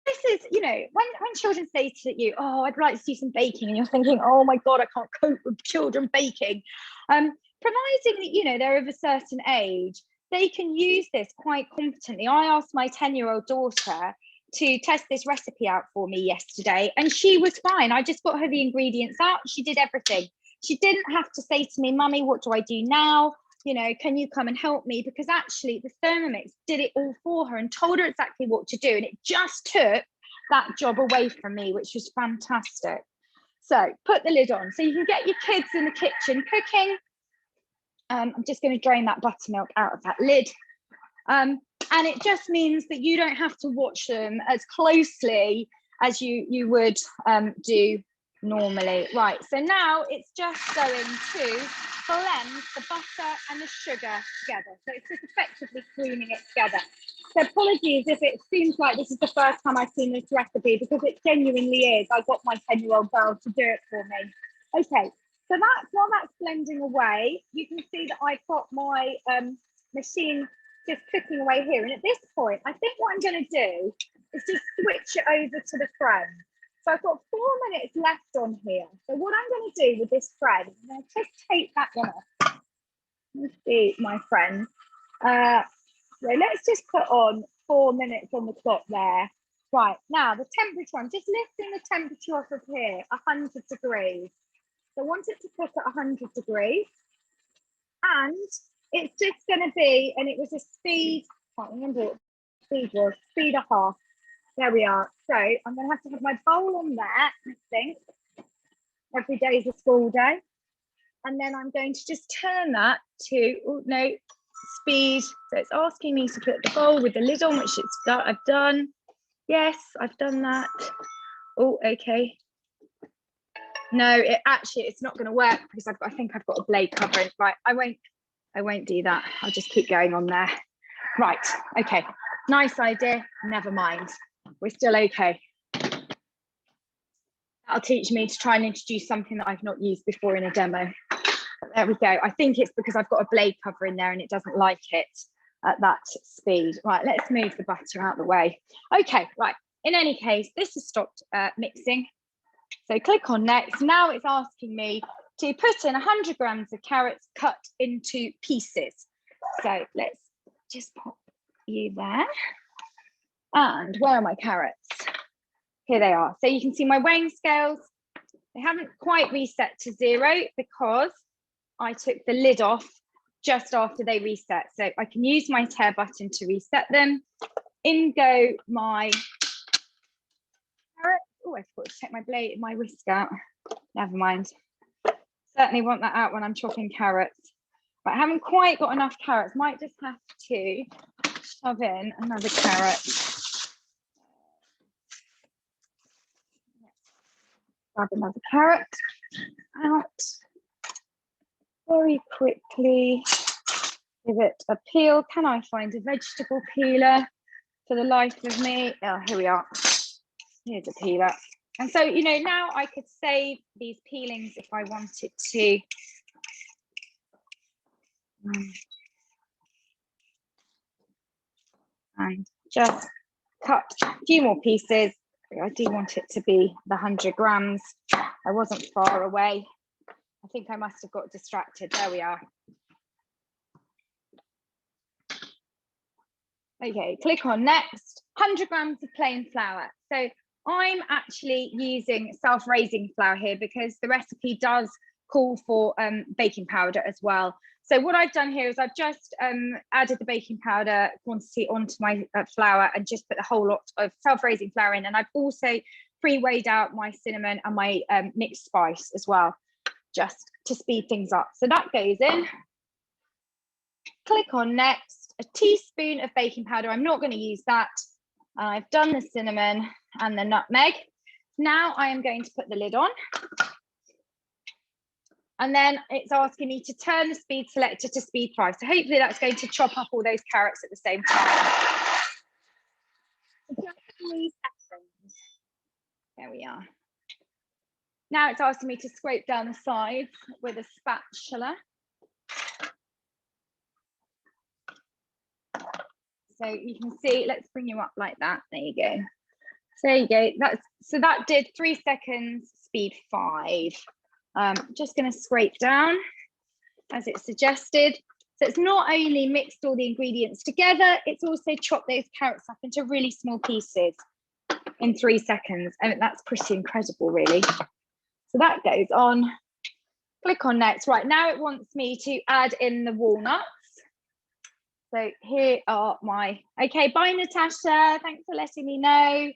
This is, you know, when children say to you, oh, I'd like to do some baking, and you're thinking, oh my God, I can't cope with children baking. Providing that, you know, they're of a certain age, they can use this quite competently. I asked my 10-year-old daughter to test this recipe out for me yesterday, and she was fine. I just got her the ingredients out. She did everything. She didn't have to say to me, Mummy, what do I do now? You know, can you come and help me? Because actually the Thermomix did it all for her and told her exactly what to do. And it just took that job away from me, which was fantastic. So put the lid on. So you can get your kids in the kitchen cooking. I'm just going to drain that buttermilk out of that lid. And it just means that you don't have to watch them as closely as you would do normally. Right, so now it's just going to blend the butter and the sugar together. So it's just effectively creaming it together. So apologies if it seems like this is the first time I've seen this recipe, because it genuinely is. I got my 10-year-old girl to do it for me. Okay, so while that's blending away, you can see that I've got my machine just cooking away here. And at this point, I think what I'm going to do is just switch it over to the friend. So I've got 4 minutes left on here. So what I'm going to do with this friend, I'm going to just take that one off. Let's see, my friend. So let's just put on 4 minutes on the clock there. Right, now the temperature, I'm just lifting the temperature off of here, 100 degrees. So I want it to cook at 100 degrees. And it's just going to be, and it was a speed, I can't remember what speed was, speed a half. There we are. So I'm going to have my bowl on there, I think. Every day is a school day. And then I'm going to just turn that to, oh, no, speed. So it's asking me to put the bowl with the lid on, which I've done. Yes, I've done that. Oh, okay. No, it's not going to work because I think I've got a blade covering. Right, I won't do that. I'll just keep going on there. Right, okay, nice idea. Never mind, we're still okay. That'll teach me to try and introduce something that I've not used before in a demo. There we go. I think it's because I've got a blade cover in there and it doesn't like it at that speed. Right, let's move the butter out of the way. Okay, right. In any case, this has stopped mixing. So click on next. Now it's asking me to put in 100 grams of carrots cut into pieces. So let's just pop you there. And where are my carrots? Here they are. So you can see my weighing scales. They haven't quite reset to 0 because I took the lid off just after they reset. So I can use my tare button to reset them. In go my carrots. Oh, I forgot to take my whisk out. Never mind. Certainly want that out when I'm chopping carrots. But I haven't quite got enough carrots. Might just have to shove in another carrot. Grab another carrot out very quickly. Give it a peel. Can I find a vegetable peeler for the life of me? Oh, here we are. Here's a peeler. And so, you know, now I could save these peelings if I wanted to. And just cut a few more pieces. I do want it to be the 100 grams. I wasn't far away. I think I must have got distracted. There we are. Okay, click on next. 100 grams of plain flour. So I'm actually using self-raising flour here because the recipe does call for baking powder as well. So what I've done here is I've just added the baking powder quantity onto my flour and just put the whole lot of self-raising flour in. And I've also pre-weighed out my cinnamon and my mixed spice as well, just to speed things up. So that goes in. Click on next. A teaspoon of baking powder. I'm not going to use that. I've done the cinnamon and the nutmeg. Now I am going to put the lid on. And then it's asking me to turn the speed selector to speed 5. So hopefully that's going to chop up all those carrots at the same time. Just 3 seconds. There we are. Now it's asking me to scrape down the sides with a spatula. So you can see, let's bring you up like that. There you go. So there you go. So that did 3 seconds, speed 5. Just going to scrape down as it suggested. So it's not only mixed all the ingredients together, it's also chopped those carrots up into really small pieces in 3 seconds. And that's pretty incredible, really. So that goes on. Click on next. Right, now it wants me to add in the walnuts. So here are my, okay, bye Natasha, thanks for letting me know.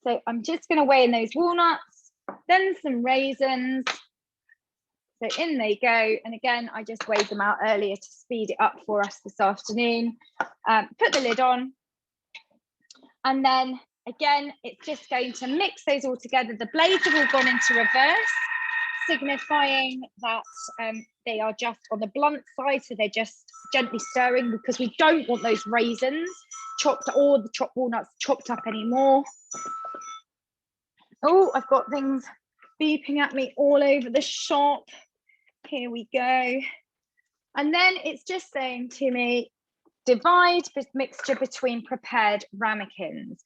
So I'm just going to weigh in those walnuts, then some raisins. So in they go. And again, I just weighed them out earlier to speed it up for us this afternoon. Put the lid on. And then again, it's just going to mix those all together. The blades have all gone into reverse, signifying that they are just on the blunt side. So they're just gently stirring because we don't want those raisins chopped or the chopped walnuts chopped up anymore. Oh, I've got things beeping at me all over the shop. Here we go. And then it's just saying to me, divide this mixture between prepared ramekins.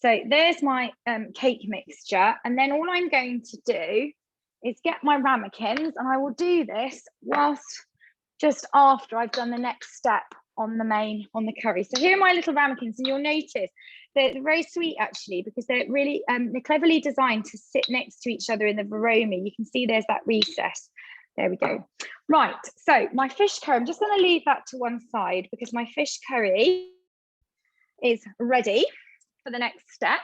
So there's my cake mixture. And then all I'm going to do is get my ramekins, and I will do this whilst just after I've done the next step on the curry. So here are my little ramekins, and you'll notice they're very sweet actually, because they're really they're cleverly designed to sit next to each other in the varromi. You can see there's that recess. There we go. Right, so my fish curry, I'm just going to leave that to one side because my fish curry is ready for the next step.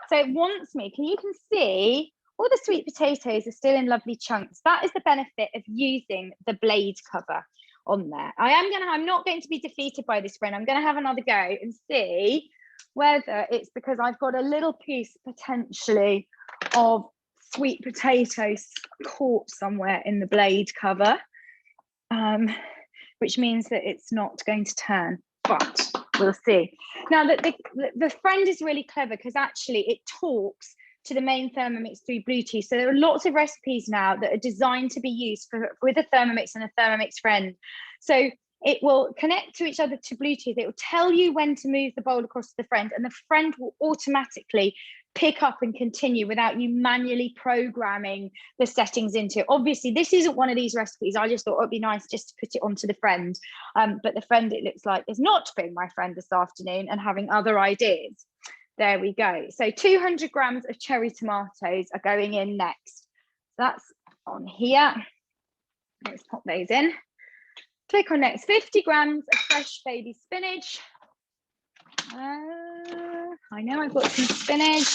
So it wants me, you can see all the sweet potatoes are still in lovely chunks. That is the benefit of using the blade cover on there. I'm not going to be defeated by this, friend. I'm going to have another go and see whether it's because I've got a little piece potentially of sweet potatoes caught somewhere in the blade cover, which means that it's not going to turn, but we'll see. Now that the friend is really clever because actually it talks to the main Thermomix through Bluetooth. So there are lots of recipes now that are designed to be used with a Thermomix and a Thermomix friend. So it will connect to each other to Bluetooth. It will tell you when to move the bowl across to the friend, and the friend will automatically pick up and continue without you manually programming the settings into it. Obviously, this isn't one of these recipes. I just thought it'd be nice just to put it onto the friend. But the friend, it looks like, is not being my friend this afternoon and having other ideas. There we go. So 200 grams of cherry tomatoes are going in next. That's on here. Let's pop those in. Click on next. 50 grams of fresh baby spinach. I know I've got some spinach.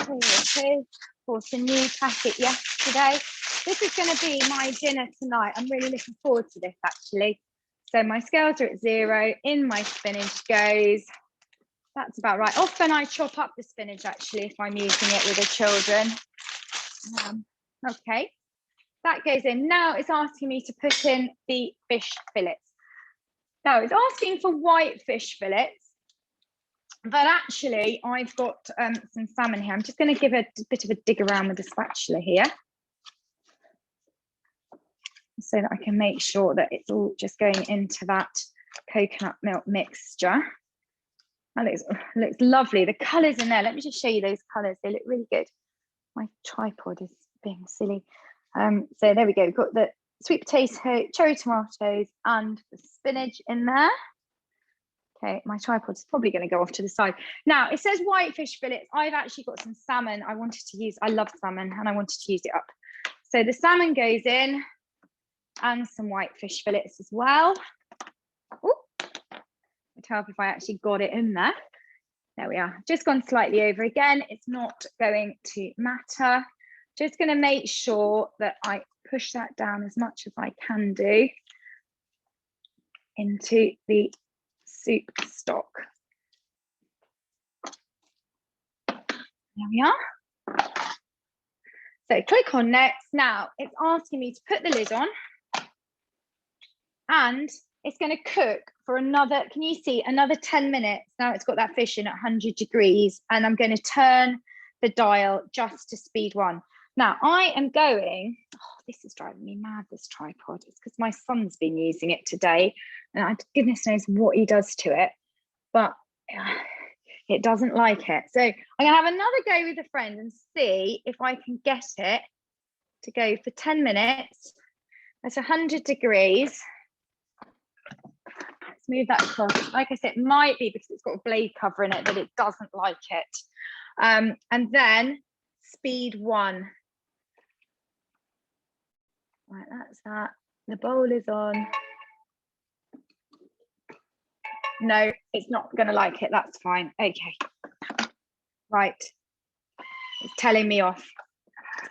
Here it is. Bought a new packet yesterday. This is going to be my dinner tonight. I'm really looking forward to this actually. So my scales are at 0. In my spinach goes. That's about right. Often I chop up the spinach actually if I'm using it with the children. Okay, that goes in. Now it's asking me to put in the fish fillets. Now it's asking for white fish fillets, but actually I've got some salmon here. I'm just going to give a bit of a dig around with the spatula here so that I can make sure that it's all just going into that coconut milk mixture. That looks lovely. The colours in there, let me just show you those colours. They look really good. My tripod is being silly. So there we go. We've got the sweet potato, cherry tomatoes, and the spinach in there. Okay, my tripod's probably going to go off to the side. Now, it says white fish fillets. I've actually got some salmon I wanted to use. I love salmon, and I wanted to use it up. So the salmon goes in, and some white fish fillets as well. Ooh. Help if I actually got it in there. There we are. Just gone slightly over again. It's not going to matter. Just going to make sure that I push that down as much as I can do into the soup stock. There we are. So click on next. Now it's asking me to put the lid on, and it's going to cook for another, can you see, another 10 minutes. Now it's got that fish in at 100 degrees, and I'm going to turn the dial just to speed 1. Now I am going, oh, this is driving me mad, this tripod. It's because my son's been using it today, and goodness knows what he does to it, but it doesn't like it. So I'm going to have another go with a friend and see if I can get it to go for 10 minutes at 100 degrees. Let's move that across. Like I said, it might be because it's got a blade cover in it that it doesn't like it. And then speed 1. Right, that's that. The bowl is on. No, it's not going to like it. That's fine. Okay. Right. It's telling me off.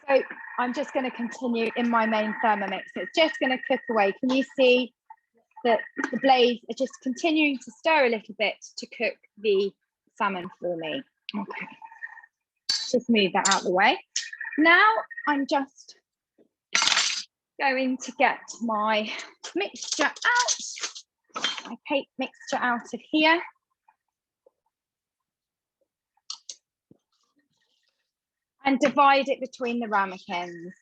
So I'm just going to continue in my main Thermomix. It's just going to cook away. Can you see that the blades are just continuing to stir a little bit to cook the salmon for me? Okay. Just move that out of the way. Now I'm just going to get my mixture out, my cake mixture out of here. And divide it between the ramekins.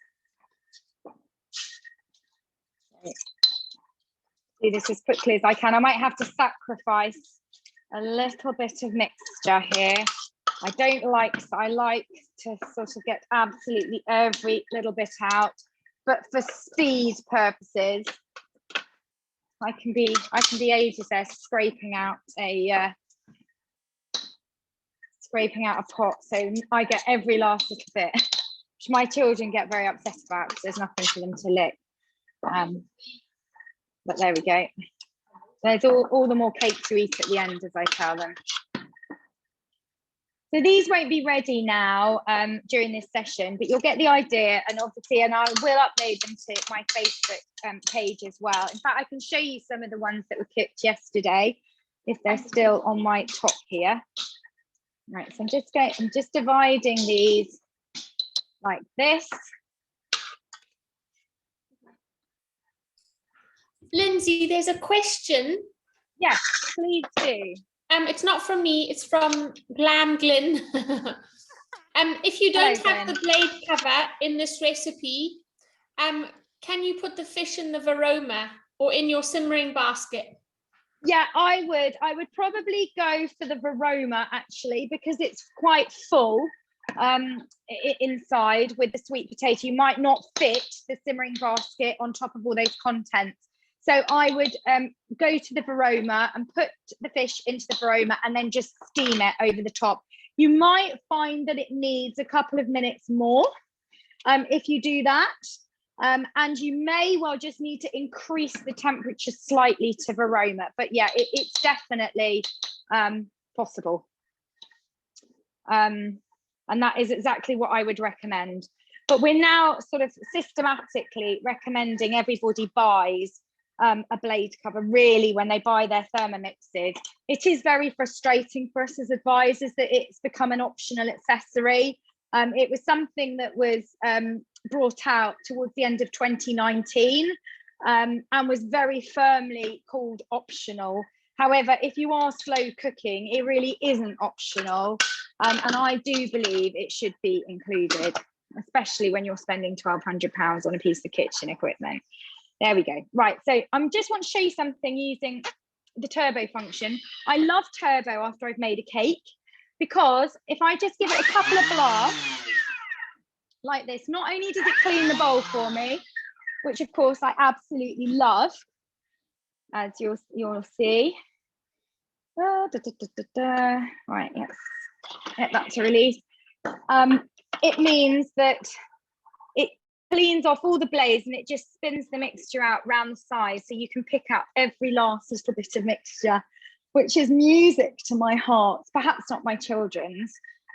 Do this as quickly as I can. I might have to sacrifice a little bit of mixture here. I like to sort of get absolutely every little bit out, but for speed purposes, I can be ages there scraping out a pot, so I get every last little bit, which my children get very upset about because there's nothing for them to lick. But there we go. There's all the more cake to eat at the end, as I tell them. So these won't be ready now during this session, but you'll get the idea, and obviously, and I will upload them to my Facebook page as well. In fact, I can show you some of the ones that were cooked yesterday, if they're still on my top here. Right, so I'm just dividing these like this. Lyndsay, there's a question. Yes, please do. It's not from me, it's from Glam Glyn. If you don't have the blade cover in this recipe, can you put the fish in the varoma or in your simmering basket? Yeah, I would probably go for the varoma actually, because it's quite full inside with the sweet potato. You might not fit the simmering basket on top of all those contents. So I would go to the varoma and put the fish into the varoma and then just steam it over the top. You might find that it needs a couple of minutes more if you do that. And you may well just need to increase the temperature slightly to varoma. But yeah, it's definitely possible. And that is exactly what I would recommend. But we're now sort of systematically recommending everybody buys a blade cover really when they buy their Thermomixes. It is very frustrating for us as advisors that it's become an optional accessory. It was something that was brought out towards the end of 2019 and was very firmly called optional. However, if you are slow cooking, it really isn't optional. And I do believe it should be included, especially when you're spending £1,200 on a piece of kitchen equipment. There we go. Right, so I just want to show you something using the turbo function. I love turbo after I've made a cake, because if I just give it a couple of blasts like this, not only does it clean the bowl for me, which of course I absolutely love, as you'll see. Right, yes, get that to release. It means that it cleans off all the blades and it just spins the mixture out round the sides, so you can pick up every last little bit of mixture, which is music to my heart. Perhaps not my children's,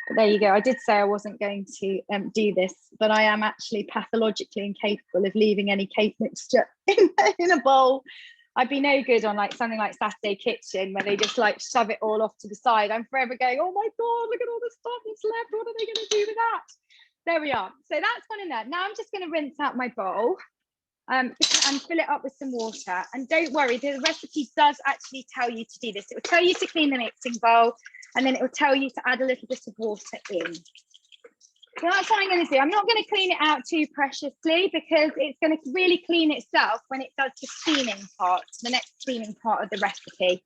but there you go. I did say I wasn't going to do this, but I am actually pathologically incapable of leaving any cake mixture in a bowl. I'd be no good on like something like Saturday Kitchen, where they just like shove it all off to the side. I'm forever going, oh my God, look at all the stuff that's left. What are they going to do with that? There we are. So that's gone in there. Now I'm just going to rinse out my bowl and fill it up with some water. And don't worry, the recipe does actually tell you to do this. It will tell you to clean the mixing bowl, and then it will tell you to add a little bit of water in. So that's what I'm going to do. I'm not going to clean it out too preciously, because it's going to really clean itself when it does the steaming part, the next steaming part of the recipe.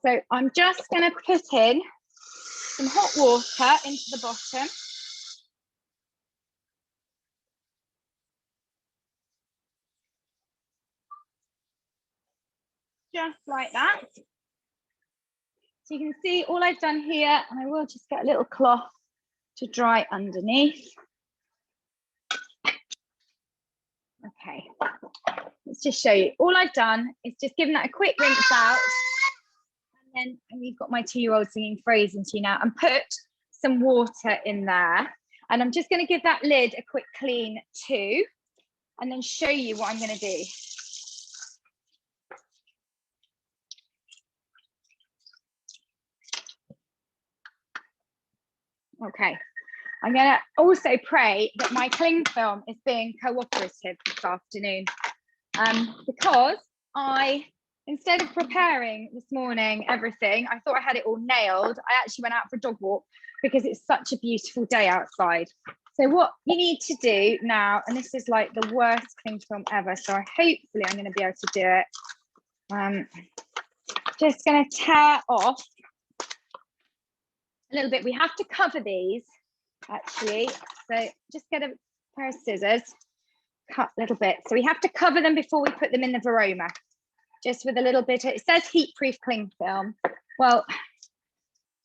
So I'm just going to put in some hot water into the bottom. Just like that. So you can see all I've done here, and I will just get a little cloth to dry underneath. Okay, let's just show you. All I've done is just given that a quick rinse out, and then we've got my 2-year-old singing Frozen to you now, and put some water in there. And I'm just going to give that lid a quick clean too, and then show you what I'm going to do. Okay, I'm going to also pray that my cling film is being cooperative this afternoon, because instead of preparing this morning everything, I thought I had it all nailed. I actually went out for a dog walk because it's such a beautiful day outside. So what you need to do now, and this is like the worst cling film ever, so hopefully I'm going to be able to do it. Just going to tear off a little bit. We have to cover these actually, so just get a pair of scissors, cut a little bit. So we have to cover them before we put them in the varoma, just with a little bit. It says heat proof cling film. Well,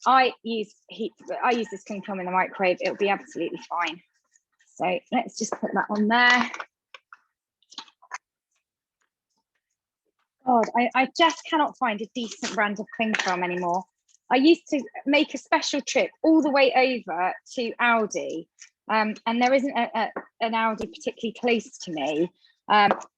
I use this cling film in the microwave. It'll be absolutely fine. So let's just put that on there. God, I just cannot find a decent brand of cling film anymore. I used to make a special trip all the way over to Aldi, and there isn't an Aldi particularly close to me,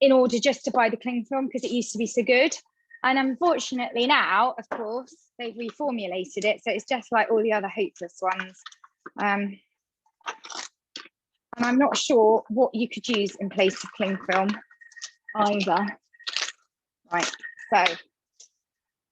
in order just to buy the cling film, because it used to be so good. And unfortunately now, of course, they've reformulated it, so it's just like all the other hopeless ones. And I'm not sure what you could use in place of cling film either. Right, so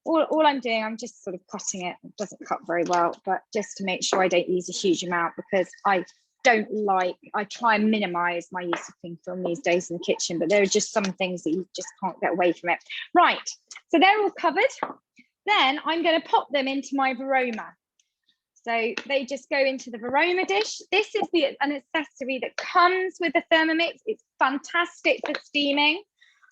all I'm doing, I'm just sort of cutting it. It doesn't cut very well, but just to make sure I don't use a huge amount, because I try and minimize my use of cling film these days in the kitchen, but there are just some things that you just can't get away from it. Right, so they're all covered. Then I'm going to pop them into my Varoma. So they just go into the Varoma dish. This is an accessory that comes with the Thermomix. It's fantastic for steaming.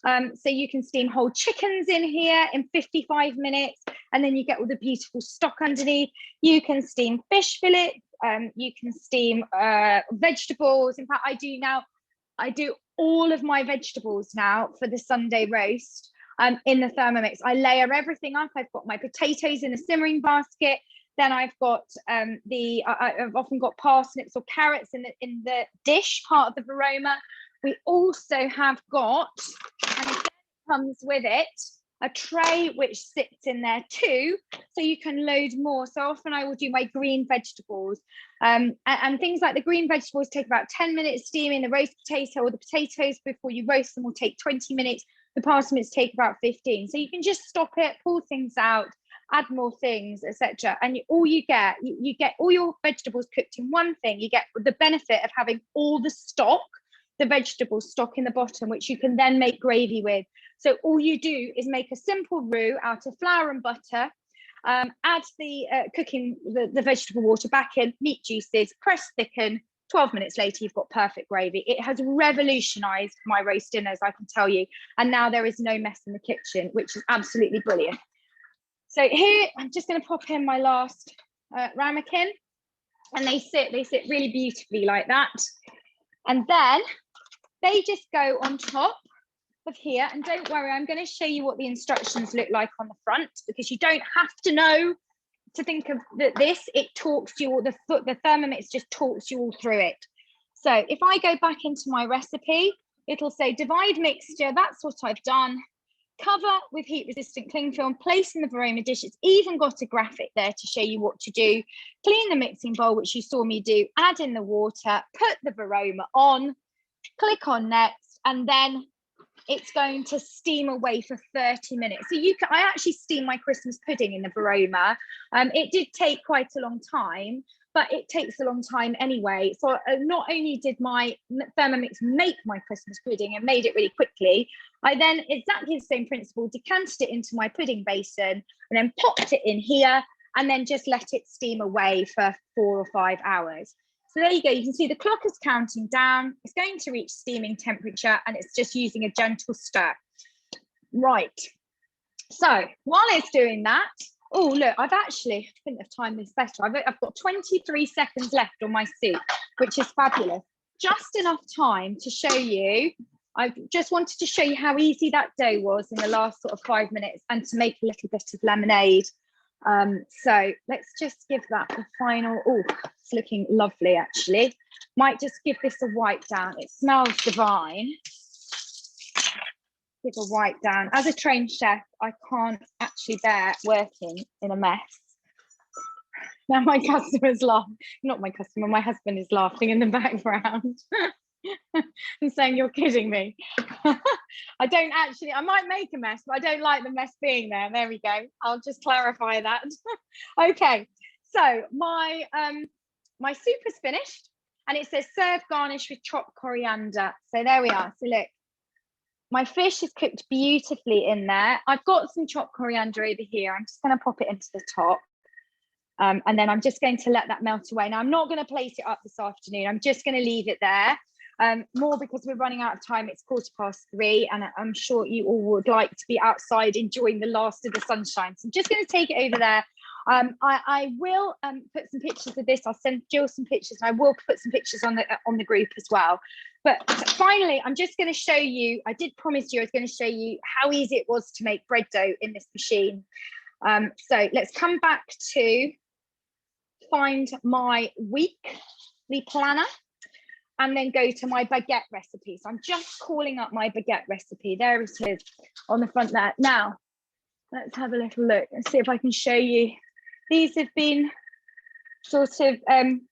So you can steam whole chickens in here in 55 minutes, and then you get all the beautiful stock underneath. You can steam fish fillets, you can steam vegetables. In fact, I do all of my vegetables now for the Sunday roast in the Thermomix. I layer everything up. I've got my potatoes in a simmering basket. Then I've got I've often got parsnips or carrots in the dish part of the Varoma. We also have got, and again, it comes with it, a tray which sits in there too, so you can load more. So often I will do my green vegetables, and things like the green vegetables take about 10 minutes steaming. The roast potato or the potatoes before you roast them will take 20 minutes. The parsnips take about 15. So you can just stop it, pull things out, add more things, etc. And all you get all your vegetables cooked in one thing. You get the benefit of having all the stock, the vegetable stock in the bottom, which you can then make gravy with. So all you do is make a simple roux out of flour and butter, add the vegetable water back in, meat juices, press thicken. 12 minutes later, you've got perfect gravy. It has revolutionized my roast dinners, I can tell you. And now there is no mess in the kitchen, which is absolutely brilliant. So here, I'm just going to pop in my last ramekin, and they sit really beautifully like that. And then they just go on top of here. And don't worry, I'm going to show you what the instructions look like on the front, because you don't have to know to think of this. It talks you all, the Thermomix just talks you all through it. So if I go back into my recipe, it'll say divide mixture. That's what I've done. Cover with heat resistant cling film, place in the Varoma dish. It's even got a graphic there to show you what to do. Clean the mixing bowl, which you saw me do, add in the water, put the Varoma on, click on next, and then it's going to steam away for 30 minutes. So I actually steam my Christmas pudding in the Varoma. It did take quite a long time, but it takes a long time anyway. So not only did my Thermomix make my Christmas pudding and made it really quickly, I then, exactly the same principle, decanted it into my pudding basin and then popped it in here and then just let it steam away for 4 or 5 hours. So there you go, you can see the clock is counting down. It's going to reach steaming temperature and it's just using a gentle stir. Right, so while it's doing that, oh look, I couldn't have timed this better. I've got 23 seconds left on my soup, which is fabulous. Just enough time to show you. I just wanted to show you how easy that dough was in the last sort of 5 minutes, and to make a little bit of lemonade. So let's just give that a final. Oh, it's looking lovely actually. Might just give this a wipe down. It smells divine. Give a wipe down. As a trained chef, I can't actually bear working in a mess. Now my customer's laughing. Not my customer, my husband is laughing in the background. And saying, you're kidding me. I might make a mess, but I don't like the mess being there. There we go. I'll just clarify that. Okay, so my soup is finished and it says serve garnish with chopped coriander. So there we are. So look, my fish is cooked beautifully in there. I've got some chopped coriander over here. I'm just going to pop it into the top. And then I'm just going to let that melt away. Now, I'm not going to place it up this afternoon. I'm just going to leave it there. More because we're running out of time. It's 3:15 and I'm sure you all would like to be outside enjoying the last of the sunshine. So I'm just going to take it over there. I will put some pictures of this. I'll send Jill some pictures, and I will put some pictures on the group as well. But finally, I'm just going to show you, I did promise you I was going to show you how easy it was to make bread dough in this machine. So let's come back to find my weekly planner and then go to my baguette recipe. So I'm just calling up my baguette recipe. There it is on the front there. Now, let's have a little look and see if I can show you. These have been sort of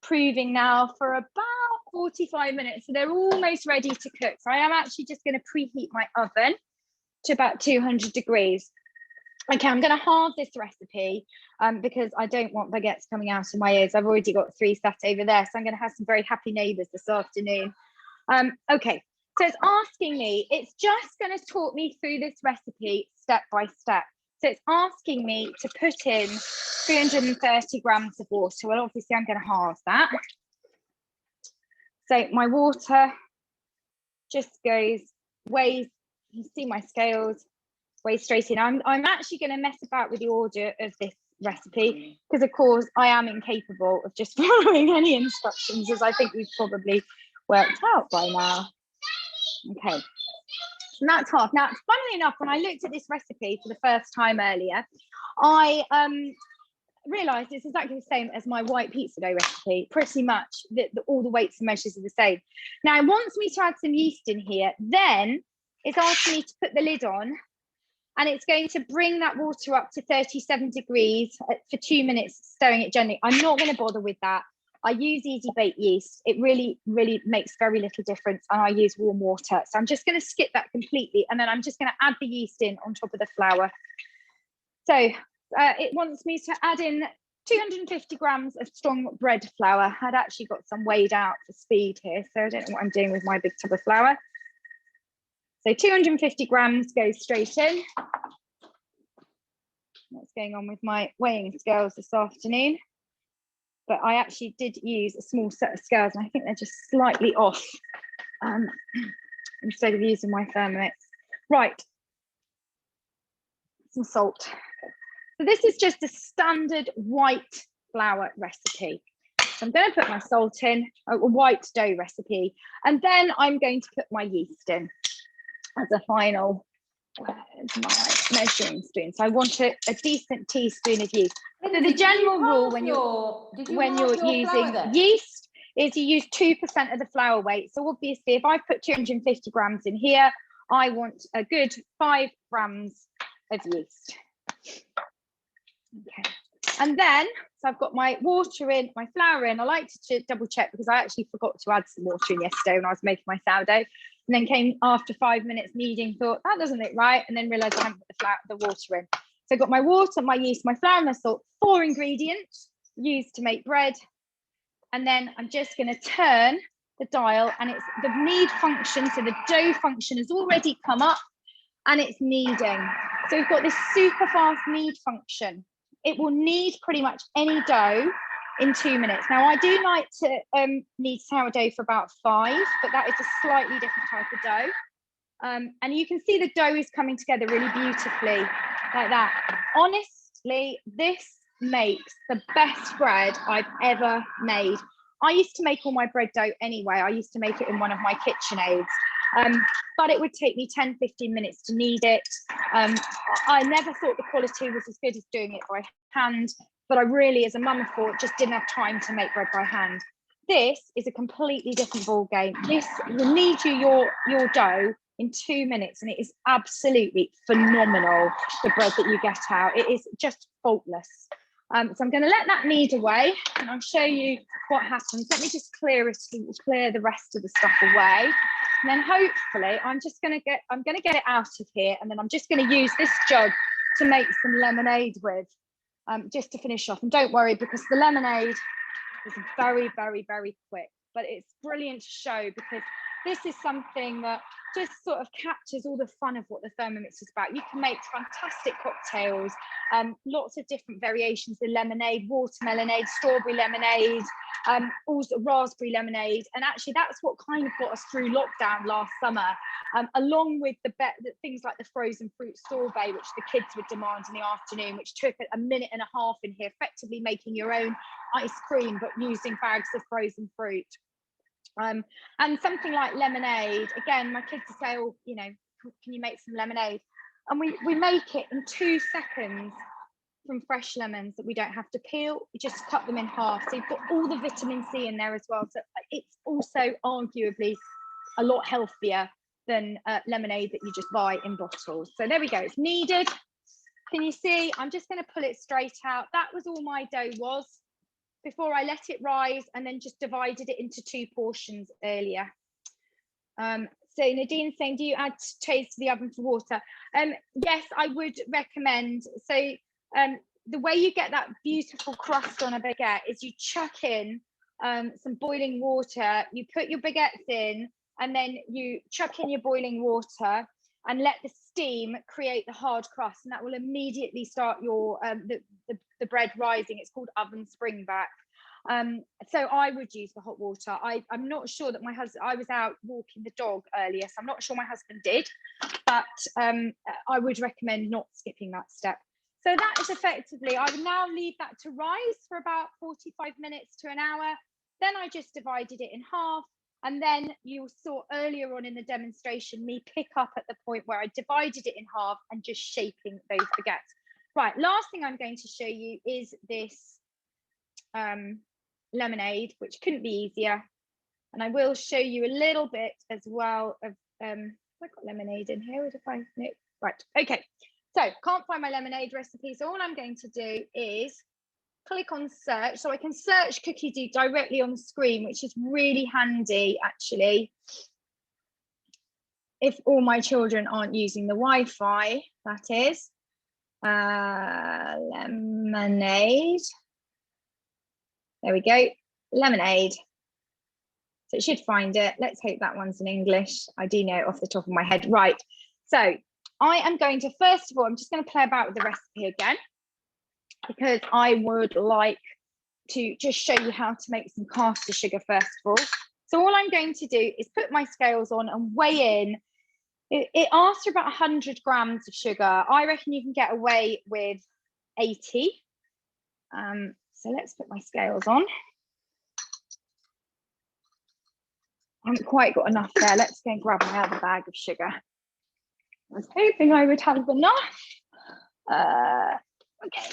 proving now for about 45 minutes, so they're almost ready to cook. So I am actually just going to preheat my oven to about 200 degrees. Okay, I'm going to halve this recipe because I don't want baguettes coming out of my ears. I've already got 3 sat over there, so I'm going to have some very happy neighbours this afternoon. Okay, so it's asking me, it's just going to talk me through this recipe step by step. So it's asking me to put in 330 grams of water. Well, obviously I'm going to halve that. So my water just goes, weighs, you can see my scales, weighs straight in. I'm actually going to mess about with the order of this recipe because, of course, I am incapable of just following any instructions, as I think we've probably worked out by now. Okay. And that's half. Now, funnily enough, when I looked at this recipe for the first time earlier, I realised it's exactly the same as my white pizza dough recipe. Pretty much, all the weights and measures are the same. Now, it wants me to add some yeast in here. Then it's asking me to put the lid on, and it's going to bring that water up to 37 degrees for 2 minutes, stirring it gently. I'm not going to bother with that. I use easy bake yeast. It really, really makes very little difference, and I use warm water. So I'm just going to skip that completely, and then I'm just going to add the yeast in on top of the flour. So it wants me to add in 250 grams of strong bread flour. I'd actually got some weighed out for speed here, so I don't know what I'm doing with my big tub of flour. So 250 grams goes straight in. What's going on with my weighing scales this afternoon? But I actually did use a small set of scales, and I think they're just slightly off instead of using my Thermomix. Right, some salt. So this is just a standard white flour recipe. So I'm going to put my salt in, a white dough recipe, and then I'm going to put my yeast in as a final. Where's my measuring spoon? So I want a decent teaspoon of yeast. So the general rule when you're using yeast is you use 2% of the flour weight. So obviously, if I put 250 grams in here, I want a good 5 grams of yeast. Okay, and then so I've got my water in, my flour in. I like to double check because I actually forgot to add some water in yesterday when I was making my sourdough. And then came after 5 minutes kneading, thought that doesn't look right, and then realised I haven't put the water in. So I've got my water, my yeast, my flour, and my salt, 4 ingredients used to make bread. And then I'm just going to turn the dial, and it's the knead function. So the dough function has already come up, and it's kneading. So we've got this super fast knead function. It will knead pretty much any dough in 2 minutes. Now, I do like to knead sourdough for about 5, but that is a slightly different type of dough. And you can see the dough is coming together really beautifully like that. Honestly, this makes the best bread I've ever made. I used to make all my bread dough anyway. I used to make it in one of my KitchenAids. But it would take me 10-15 minutes to knead it. I never thought the quality was as good as doing it by hand, but I really, as a mum, thought just didn't have time to make bread by hand. This is a completely different ball game. This will knead you your dough in 2 minutes, and it is absolutely phenomenal, the bread that you get out. It is just faultless. So I'm going to let that knead away, and I'll show you what happens. Let me just clear the rest of the stuff away. And then hopefully I'm going to get it out of here, and then I'm just going to use this jug to make some lemonade with, just to finish off. And don't worry, because the lemonade is very, very, very quick, but it's brilliant to show because this is something that just sort of captures all the fun of what the Thermomix is about. You can make fantastic cocktails, lots of different variations of lemonade, watermelonade, strawberry lemonade, also raspberry lemonade. And actually that's what kind of got us through lockdown last summer, along with the things like the frozen fruit sorbet, which the kids would demand in the afternoon, which took a minute and a half in here, effectively making your own ice cream, but using bags of frozen fruit. And something like lemonade, again, my kids will say, oh, you know, can you make some lemonade? And we make it in 2 seconds from fresh lemons that we don't have to peel. We just cut them in half. So you've got all the vitamin C in there as well. So it's also arguably a lot healthier than lemonade that you just buy in bottles. So there we go, it's kneaded. Can you see? I'm just going to pull it straight out. That was all my dough was. before I let it rise, and then just divided it into 2 portions earlier. So Nadine's saying, do you add trays to the oven for water? Yes, I would recommend. So the way you get that beautiful crust on a baguette is you chuck in some boiling water, you put your baguettes in, and then you chuck in your boiling water and let the steam create the hard crust, and that will immediately start your the bread rising. It's called oven springback. So I would use the hot water. I'm not sure that my husband, I was out walking the dog earlier, so I'm not sure my husband did, but I would recommend not skipping that step. So that is effectively, I would now leave that to rise for about 45 minutes to an hour. Then I just divided it in half. And then you saw earlier on in the demonstration me pick up at the point where I divided it in half and just shaping those baguettes. Right, last thing I'm going to show you is this lemonade, which couldn't be easier. And I will show you a little bit as well of, I've got lemonade in here, no, right, okay. So can't find my lemonade recipe. So all I'm going to do is click on search, so I can search Cookidoo directly on the screen, which is really handy actually. If all my children aren't using the Wi-Fi, that is. Lemonade. There we go, lemonade. So it should find it. Let's hope that one's in English. I do know it off the top of my head. Right, so I am going to, first of all, I'm just going to play about with the recipe again, because I would like to just show you how to make some caster sugar first of all. So all I'm going to do is put my scales on and weigh in. It asks for about 100 grams of sugar. I reckon you can get away with 80. So let's put my scales on. I haven't quite got enough there. Let's go and grab my other bag of sugar. I was hoping I would have enough. Okay.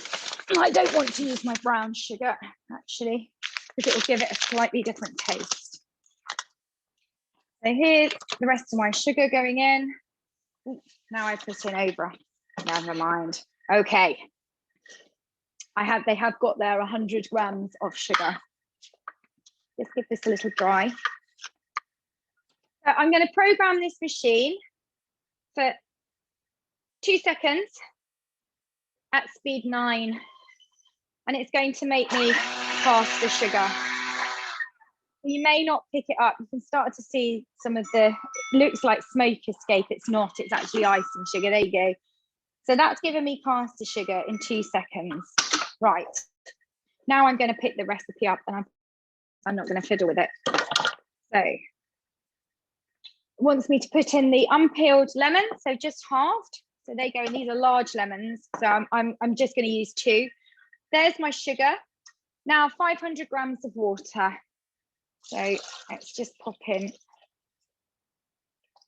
I don't want to use my brown sugar actually, because it will give it a slightly different taste. So here's the rest of my sugar going in. Ooh, now I put in over. Never mind. Okay. They have got there 100 grams of sugar. Let's give this a little dry. So I'm going to program this machine for 2 seconds at speed 9. And it's going to make me cast the sugar. You may not pick it up. You can start to see some of the, looks like smoke escape. It's not, it's actually icing sugar. There you go. So that's given me caster sugar in 2 seconds. Right. Now I'm going to pick the recipe up, and I'm not going to fiddle with it. So it wants me to put in the unpeeled lemon, so just halved. So there you go, and these are large lemons. So I'm just going to use 2. There's my sugar. Now 500 grams of water. So let's just pop in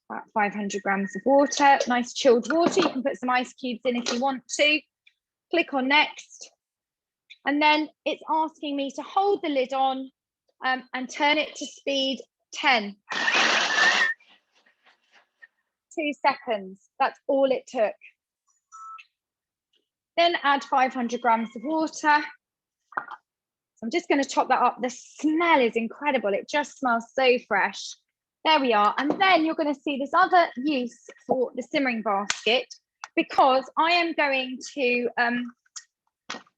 about 500 grams of water, nice chilled water. You can put some ice cubes in if you want to. Click on next. And then it's asking me to hold the lid on and turn it to speed 10. 2 seconds, that's all it took. Then add 500 grams of water. So I'm just going to top that up. The smell is incredible. It just smells so fresh. There we are. And then you're going to see this other use for the simmering basket, because I am going to, and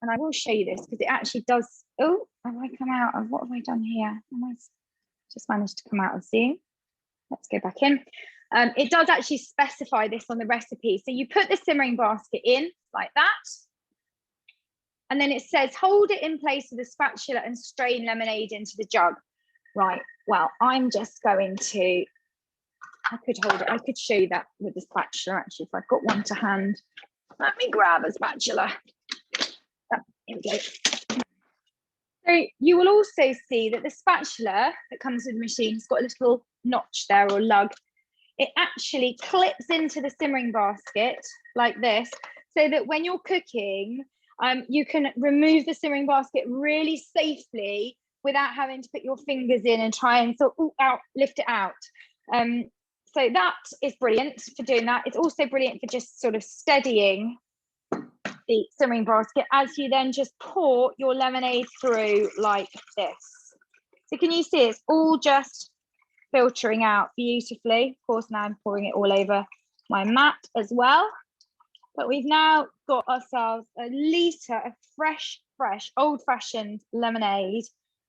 I will show you this because it actually does. Oh, have I come out of, what have I done here? I just managed to come out of Zoom. Let's go back in. It does actually specify this on the recipe. So you put the simmering basket in like that. And then it says, hold it in place with a spatula and strain lemonade into the jug. Right, well, I'm just going to, I could hold it. I could show you that with the spatula, actually, if I've got one to hand. Let me grab a spatula. Here we go. So you will also see that the spatula that comes with the machine has got a little notch there, or lug. It actually clips into the simmering basket like this, so that when you're cooking, you can remove the simmering basket really safely without having to put your fingers in and try and sort of lift it out. So that is brilliant for doing that. It's also brilliant for just sort of steadying the simmering basket as you then just pour your lemonade through like this. So can you see it's all just filtering out beautifully? Of course, now I'm pouring it all over my mat as well. But we've now got ourselves a litre of fresh, old-fashioned lemonade.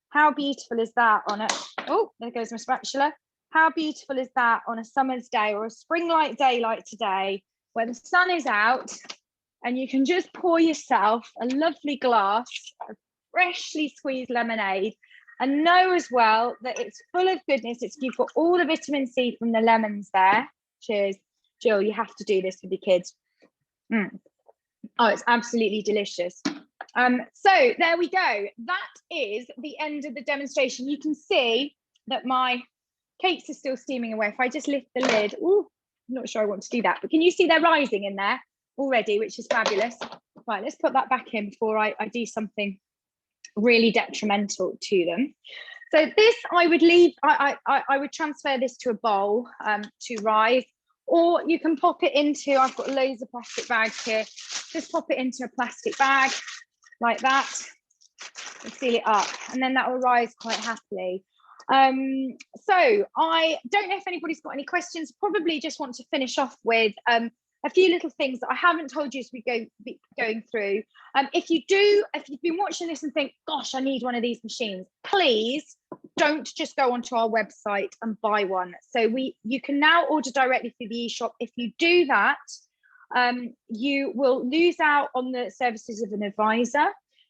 How beautiful is that on a, oh, there goes my spatula. How beautiful is that on a summer's day or a spring-like day like today, where the sun is out and you can just pour yourself a lovely glass of freshly squeezed lemonade and know as well that it's full of goodness. You've got all the vitamin C from the lemons there. Cheers. Jill, you have to do this with your kids. Oh, it's absolutely delicious. So there we go. That is the end of the demonstration. You can see that my cakes are still steaming away. If I just lift the lid, oh, I'm not sure I want to do that, but can you see they're rising in there already, which is fabulous. Right, let's put that back in before I do something really detrimental to them. So this I would leave, I would transfer this to a bowl to rise, or you can pop it into, I've got loads of plastic bags here, just pop it into a plastic bag like that and seal it up, and then that will rise quite happily. So I don't know if anybody's got any questions. Probably just want to finish off with a few little things that I haven't told you as we be going through. If you've been watching this and think, gosh, I need one of these machines, please don't just go onto our website and buy one. So you can now order directly through the eShop. If you do that, you will lose out on the services of an advisor.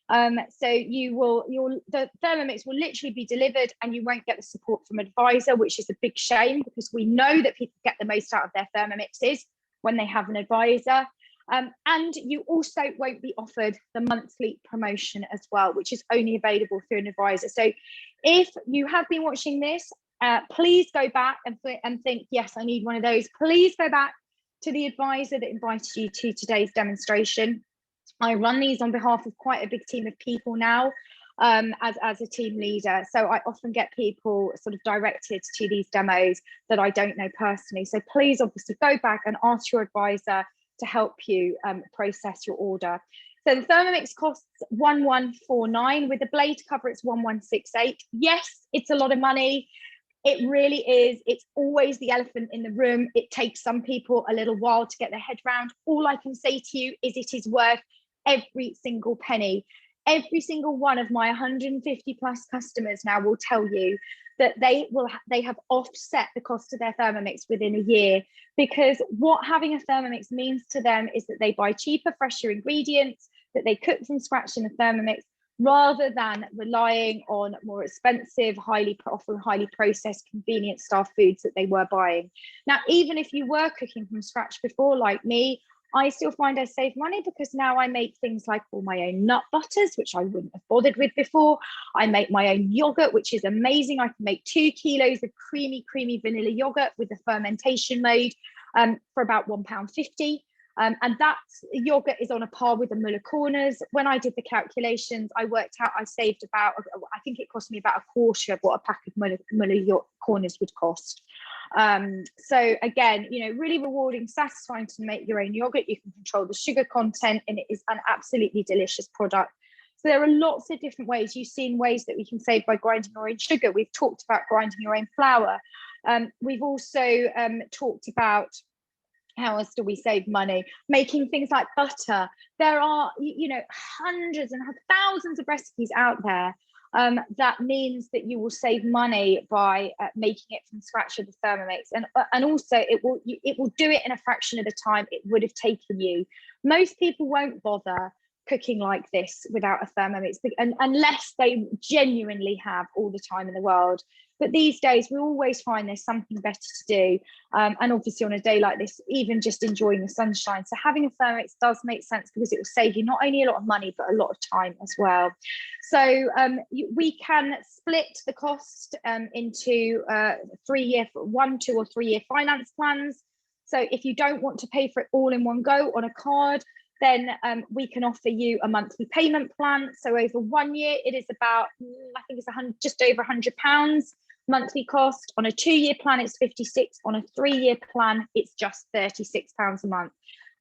So the Thermomix will literally be delivered and you won't get the support from advisor, which is a big shame because we know that people get the most out of their Thermomixes when they have an advisor. And you also won't be offered the monthly promotion as well, which is only available through an advisor. So if you have been watching this, please go back and think, yes, I need one of those. Please go back to the advisor that invited you to today's demonstration. I run these on behalf of quite a big team of people now as a team leader. So I often get people sort of directed to these demos that I don't know personally. So please obviously go back and ask your advisor to help you process your order. So the Thermomix costs 1149. With the blade cover, it's 1168. Yes, it's a lot of money. It really is. It's always the elephant in the room. It takes some people a little while to get their head around. All I can say to you is it is worth every single penny. Every single one of my 150 plus customers now will tell you that they have offset the cost of their Thermomix within a year, because what having a Thermomix means to them is that they buy cheaper, fresher ingredients, that they cook from scratch in a Thermomix, rather than relying on more expensive, often highly processed, convenient style foods that they were buying. Now, even if you were cooking from scratch before, like me, I still find I save money because now I make things like all my own nut butters, which I wouldn't have bothered with before. I make my own yogurt, which is amazing. I can make 2 kilos of creamy vanilla yogurt with the fermentation mode for about £1.50. And that yogurt is on a par with the Muller Corners. When I did the calculations, I worked out I saved about, I think it cost me about a quarter of what a pack of Muller Corners would cost. So again, really rewarding, satisfying to make your own yogurt. You can control the sugar content and it is an absolutely delicious product. So there are lots of different ways. You've seen ways that we can save by grinding our own sugar. We've talked about grinding your own flour. We've also talked about how else do we save money? Making things like butter. There are, hundreds and thousands of recipes out there. That means that you will save money by making it from scratch with the Thermomix, and also it will do it in a fraction of the time it would have taken you. Most people won't bother cooking like this without a Thermomix, unless they genuinely have all the time in the world. But these days we always find there's something better to do, and obviously on a day like this, even just enjoying the sunshine. So having a Thermomix does make sense because it will save you not only a lot of money but a lot of time as well. So we can split the cost into 1, 2 or 3 year finance plans. So if you don't want to pay for it all in one go on a card, then we can offer you a monthly payment plan. So over 1 year, it is about, I think it's just over £100 monthly cost. On a 2 year plan, it's 56. On a 3 year plan, it's just £36 a month.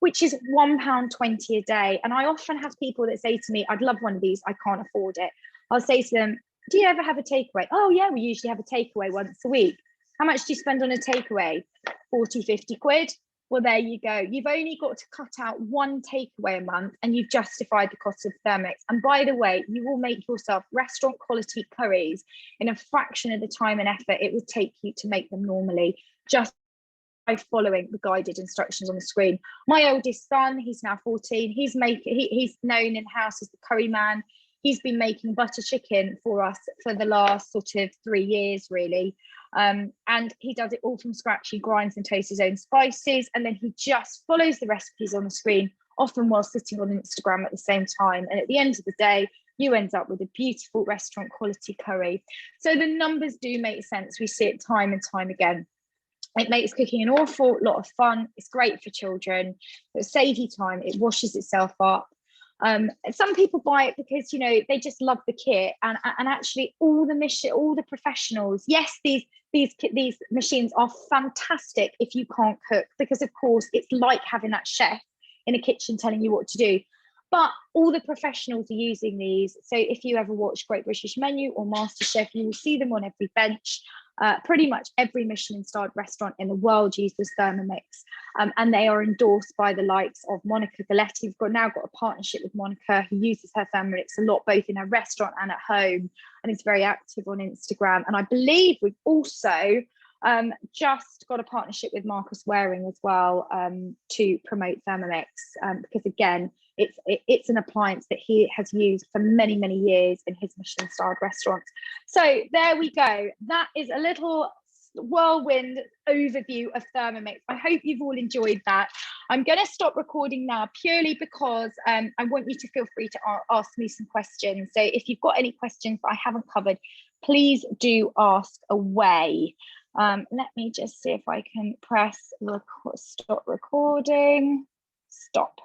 which is £1.20 a day. And I often have people that say to me, I'd love one of these, I can't afford it. I'll say to them, do you ever have a takeaway? Oh yeah, we usually have a takeaway once a week. How much do you spend on a takeaway? 40, 50 quid. Well, there you go. You've only got to cut out one takeaway a month and you've justified the cost of Thermomix. And by the way, you will make yourself restaurant quality curries in a fraction of the time and effort it would take you to make them normally, just by following the guided instructions on the screen. My oldest son, he's now 14, he's known in-house as the curry man. He's been making butter chicken for us for the last sort of 3 years, really. And he does it all from scratch. He grinds and toasts his own spices, and then he just follows the recipes on the screen, often while sitting on Instagram at the same time. And at the end of the day, you end up with a beautiful restaurant quality curry. So the numbers do make sense. We see it time and time again. It makes cooking an awful lot of fun. It's great for children. It'll save you time. It washes itself up. Some people buy it because, you know, they just love the kit, and actually all the professionals, yes, these machines are fantastic if you can't cook, because of course it's like having that chef in a kitchen telling you what to do. But all the professionals are using these. So if you ever watch Great British Menu or MasterChef, you will see them on every bench. Pretty much every Michelin-starred restaurant in the world uses Thermomix, and they are endorsed by the likes of Monica Galletti. We've now got a partnership with Monica, who uses her Thermomix a lot, both in her restaurant and at home, and is very active on Instagram. And I believe we've also just got a partnership with Marcus Waring as well, to promote Thermomix, because again, it's an appliance that he has used for many, many years in his Michelin-starred restaurants. So there we go. That is a little whirlwind overview of Thermomix. I hope you've all enjoyed that. I'm going to stop recording now, purely because I want you to feel free to ask me some questions. So if you've got any questions that I haven't covered, please do ask away. Let me just see if I can press stop recording. Stop.